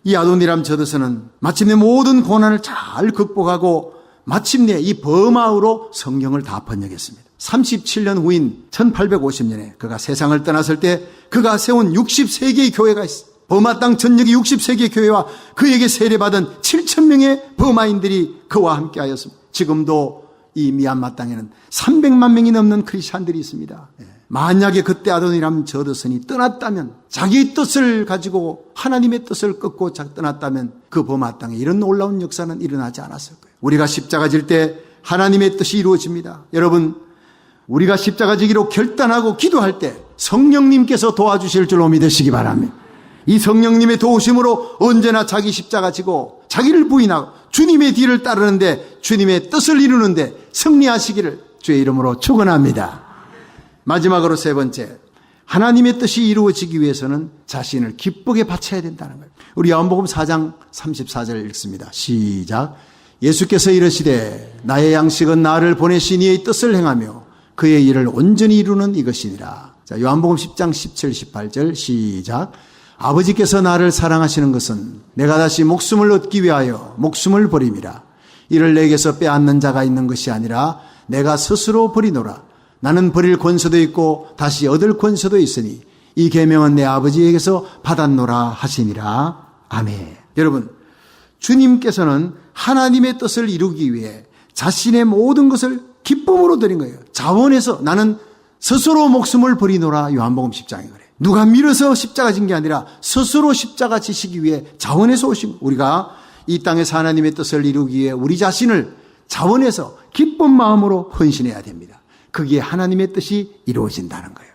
이 아도니람 저더스는 마침내 모든 고난을 잘 극복하고 마침내 이 버마어로 성경을 다 번역했습니다. 37년 후인 1850년에 그가 세상을 떠났을 때 그가 세운 60세개의 교회가 있어요. 버마 땅 전역의 60세개의 교회와 그에게 세례받은 7,000명의 버마인들이 그와 함께 하였습니다. 지금도 이 미얀마 땅에는 300만 명이 넘는 크리스찬들이 있습니다. 만약에 그때 아도니람 저더슨이 떠났다면, 자기의 뜻을 가지고 하나님의 뜻을 끊고 떠났다면 그 버마 땅에 이런 놀라운 역사는 일어나지 않았을 거예요. 우리가 십자가 질 때 하나님의 뜻이 이루어집니다. 여러분, 우리가 십자가 지기로 결단하고 기도할 때 성령님께서 도와주실 줄로 믿으시기 바랍니다. 이 성령님의 도우심으로 언제나 자기 십자가 지고 자기를 부인하고 주님의 뒤를 따르는데, 주님의 뜻을 이루는데 승리하시기를 주의 이름으로 축원합니다. 마지막으로 세 번째, 하나님의 뜻이 이루어지기 위해서는 자신을 기쁘게 바쳐야 된다는 거예요. 우리 요한복음 4장 34절 읽습니다. 시작. 예수께서 이르시되 나의 양식은 나를 보내신 이의 뜻을 행하며 그의 일을 온전히 이루는 이것이니라. 자, 요한복음 10장 17, 18절 시작. 아버지께서 나를 사랑하시는 것은 내가 다시 목숨을 얻기 위하여 목숨을 버림이라. 이를 내게서 빼앗는 자가 있는 것이 아니라 내가 스스로 버리노라. 나는 버릴 권세도 있고 다시 얻을 권세도 있으니 이 계명은 내 아버지에게서 받았노라 하시니라. 아멘. 여러분, 주님께서는 하나님의 뜻을 이루기 위해 자신의 모든 것을 기쁨으로 드린 거예요. 자원해서 나는 스스로 목숨을 버리노라. 요한복음 10장에 그래. 누가 밀어서 십자가 진 게 아니라 스스로 십자가 지시기 위해 자원해서 오신, 우리가 이 땅에서 하나님의 뜻을 이루기 위해 우리 자신을 자원해서 기쁜 마음으로 헌신해야 됩니다. 거기에 하나님의 뜻이 이루어진다는 거예요.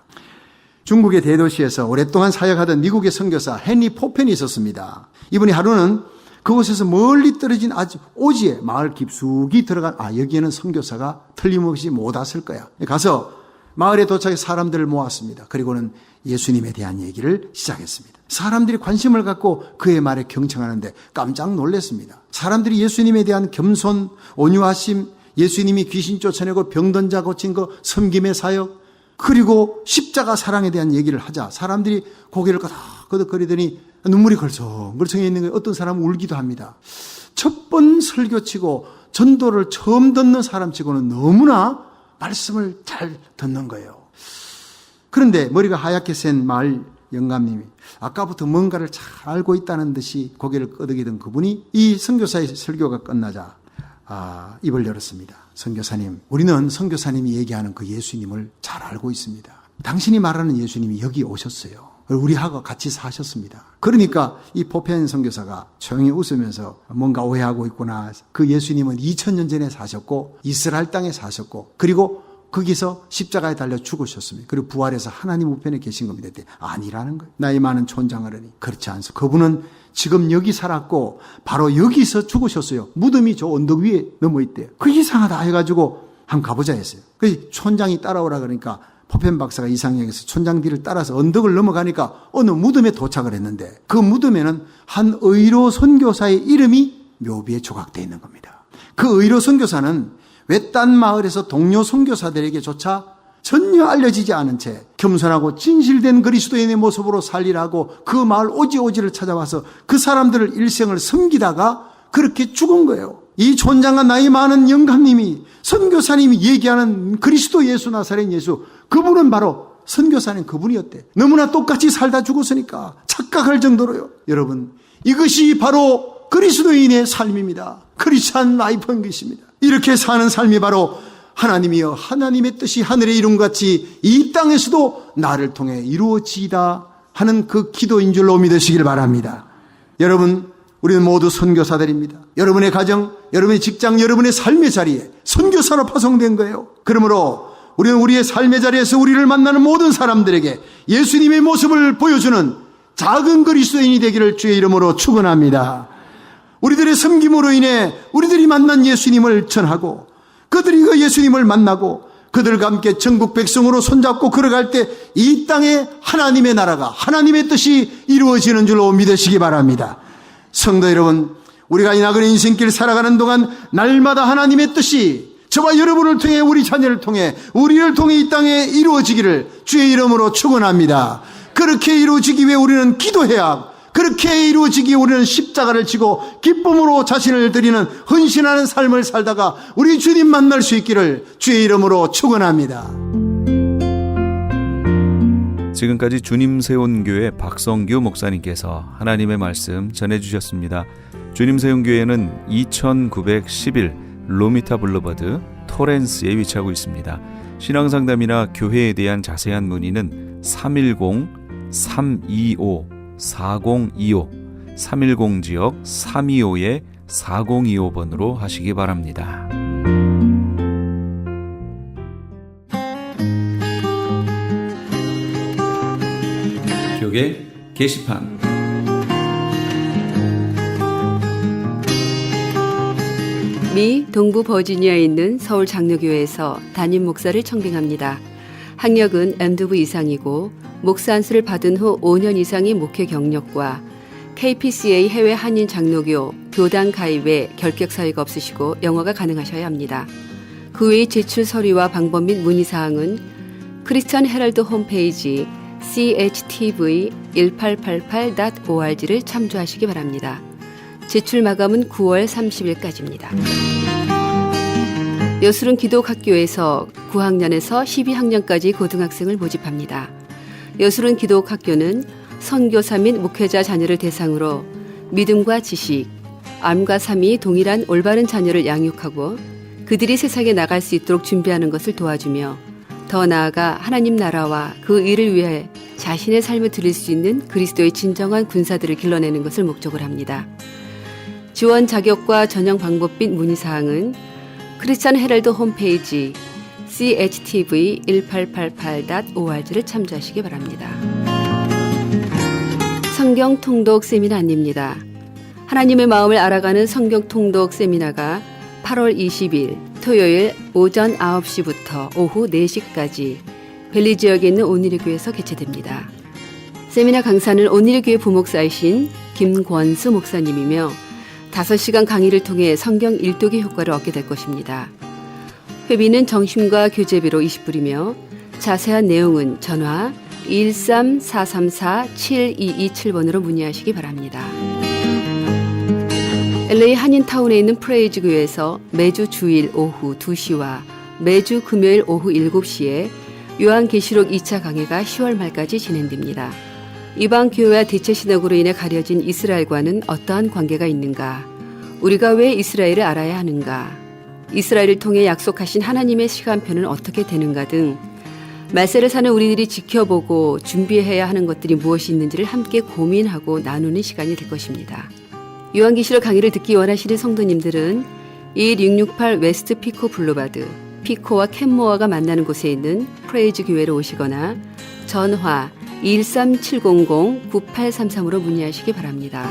중국의 대도시에서 오랫동안 사역하던 미국의 선교사 헨리 포펜이 있었습니다. 이분이 하루는 그곳에서 멀리 떨어진 아주 오지에 마을 깊숙이 들어간, 여기에는 선교사가 틀림없이 못 왔을 거야. 가서 마을에 도착해 사람들을 모았습니다. 그리고는 예수님에 대한 얘기를 시작했습니다. 사람들이 관심을 갖고 그의 말에 경청하는데 깜짝 놀랐습니다. 사람들이 예수님에 대한 겸손, 온유하심, 예수님이 귀신 쫓아내고 병든 자 고친 거, 섬김의 사역, 그리고 십자가 사랑에 대한 얘기를 하자 사람들이 고개를 끄덕거리더니 눈물이 걸성걸성해 있는 거예요. 어떤 사람은 울기도 합니다. 첫 번 설교치고 전도를 처음 듣는 사람치고는 너무나 말씀을 잘 듣는 거예요. 그런데 머리가 하얗게 센 마을 영감님이 아까부터 뭔가를 잘 알고 있다는 듯이 고개를 끄덕이던 그분이 이 선교사의 설교가 끝나자 입을 열었습니다. 선교사님, 우리는 선교사님이 얘기하는 그 예수님을 잘 알고 있습니다. 당신이 말하는 예수님이 여기 오셨어요. 우리하고 같이 사셨습니다. 그러니까 이 포펜 선교사가 조용히 웃으면서 뭔가 오해하고 있구나. 그 예수님은 2000년 전에 사셨고 이스라엘 땅에 사셨고 그리고 거기서 십자가에 달려 죽으셨습니다. 그리고 부활해서 하나님 우편에 계신 겁니다. 아니라는 거예요. 나이 많은 촌장어른이 그렇지 않습니다. 그분은 지금 여기 살았고 바로 여기서 죽으셨어요. 무덤이 저 언덕 위에 넘어 있대요. 그 이상하다 해가지고 한번 가보자 했어요. 그래서 촌장이 따라오라 그러니까 포펜 박사가 이상역에서 촌장 뒤를 따라서 언덕을 넘어가니까 어느 무덤에 도착을 했는데 그 무덤에는 한 의로 선교사의 이름이 묘비에 조각되어 있는 겁니다. 그 의로 선교사는 외딴 마을에서 동료 선교사들에게조차 전혀 알려지지 않은 채 겸손하고 진실된 그리스도인의 모습으로 살리라고 그 마을 오지오지를 찾아와서 그 사람들을 일생을 섬기다가 그렇게 죽은 거예요. 이 촌장과 나이 많은 영감님이 선교사님이 얘기하는 그리스도 예수, 나사렛 예수, 그분은 바로 선교사님 그분이었대. 너무나 똑같이 살다 죽었으니까 착각할 정도로요. 여러분, 이것이 바로 그리스도인의 삶입니다. 크리스찬 라이프인 것입니다. 이렇게 사는 삶이 바로 하나님이여 하나님의 뜻이 하늘에 이룬같이 이 땅에서도 나를 통해 이루어지다 하는 그 기도인 줄로 믿으시길 바랍니다. 여러분, 우리는 모두 선교사들입니다. 여러분의 가정, 여러분의 직장, 여러분의 삶의 자리에 선교사로 파송된 거예요. 그러므로 우리는 우리의 삶의 자리에서 우리를 만나는 모든 사람들에게 예수님의 모습을 보여주는 작은 그리스도인이 되기를 주의 이름으로 축원합니다. 우리들의 섬김으로 인해 우리들이 만난 예수님을 전하고 그들이 그 예수님을 만나고 그들과 함께 전국 백성으로 손잡고 걸어갈 때 이 땅에 하나님의 나라가 하나님의 뜻이 이루어지는 줄로 믿으시기 바랍니다. 성도 여러분, 우리가 이 나그네 인생길 살아가는 동안 날마다 하나님의 뜻이 저와 여러분을 통해 우리 자녀를 통해 우리를 통해 이 땅에 이루어지기를 주의 이름으로 축원합니다. 그렇게 이루어지기 위해 우리는 기도해야, 그렇게 이루어지기 위해 우리는 십자가를 지고 기쁨으로 자신을 드리는 헌신하는 삶을 살다가 우리 주님 만날 수 있기를 주의 이름으로 축원합니다. 지금까지 주님 세운 교회 박성규 목사님께서 하나님의 말씀 전해주셨습니다. 주님 세운 교회는 2911 로미타 블루버드 토렌스에 위치하고 있습니다. 신앙상담이나 교회에 대한 자세한 문의는 310-325-4025 310지역 325-4025번으로 하시기 바랍니다. 교계 게시판. 미 동부 버지니아에 있는 서울 장로교회에서 담임 목사를 청빙합니다. 학력은 MDiv 이상이고 목사 안수를 받은 후 5년 이상의 목회 경력과 KPCA 해외 한인 장로교 교단 가입에 결격 사유가 없으시고 영어가 가능하셔야 합니다. 그 외의 제출 서류와 방법 및 문의사항은 크리스천 헤럴드 홈페이지 chtv1888.org를 참조하시기 바랍니다. 제출 마감은 9월 30일까지입니다. 여술은 기독학교에서 9학년에서 12학년까지 고등학생을 모집합니다. 여술은 기독학교는 선교사 및 목회자 자녀를 대상으로 믿음과 지식, 암과 삶이 동일한 올바른 자녀를 양육하고 그들이 세상에 나갈 수 있도록 준비하는 것을 도와주며 더 나아가 하나님 나라와 그 일을 위해 자신의 삶을 드릴 수 있는 그리스도의 진정한 군사들을 길러내는 것을 목적으로 합니다. 지원 자격과 전형 방법 및 문의사항은 크리스천 헤럴드 홈페이지 chtv1888.org를 참조하시기 바랍니다. 성경 통독 세미나입니다. 하나님의 마음을 알아가는 성경 통독 세미나가 8월 20일 토요일 오전 9시부터 오후 4시까지 벨리 지역에 있는 온누리교회에서 개최됩니다. 세미나 강사는 온누리교회 부목사이신 김권수 목사님이며 5시간 강의를 통해 성경 일독의 효과를 얻게 될 것입니다. 회비는 정심과 교재비로 20불이며 자세한 내용은 전화 13434-7227번으로 문의하시기 바랍니다. LA 한인타운에 있는 프레이즈 교회에서 매주 주일 오후 2시와 매주 금요일 오후 7시에 요한계시록 2차 강해가 10월 말까지 진행됩니다. 이방 교회와 대체 신학으로 인해 가려진 이스라엘과는 어떠한 관계가 있는가? 우리가 왜 이스라엘을 알아야 하는가? 이스라엘을 통해 약속하신 하나님의 시간표는 어떻게 되는가 등 말세를 사는 우리들이 지켜보고 준비해야 하는 것들이 무엇이 있는지를 함께 고민하고 나누는 시간이 될 것입니다. 요한계시록 강의를 듣기 원하시는 성도님들은 1668 웨스트 피코 블루바드, 피코와 캔모어가 만나는 곳에 있는 프레이즈 교회로 오시거나 전화 13700-9833으로 문의하시기 바랍니다.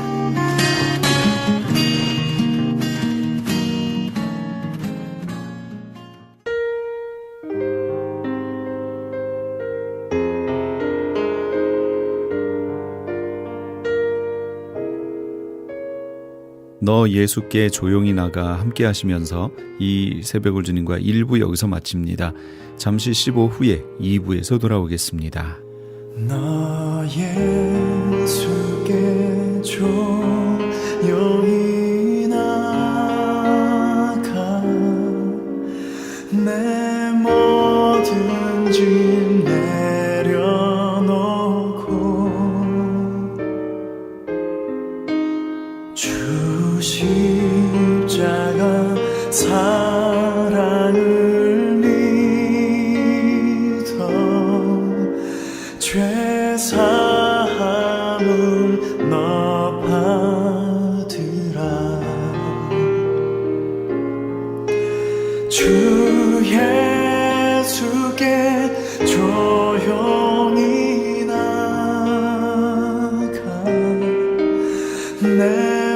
너 예수께 조용히 나가 함께 하시면서 이 새벽을 주님과 1부 여기서 마칩니다. 잠시 15 후에 2부에서 돌아오겠습니다. 너 예수께 조용히 나가 내 모든 짐 내려놓고 주 십자가 사랑을 믿어 죄사함을 너 받으라 주 예수께 조용히 나가 내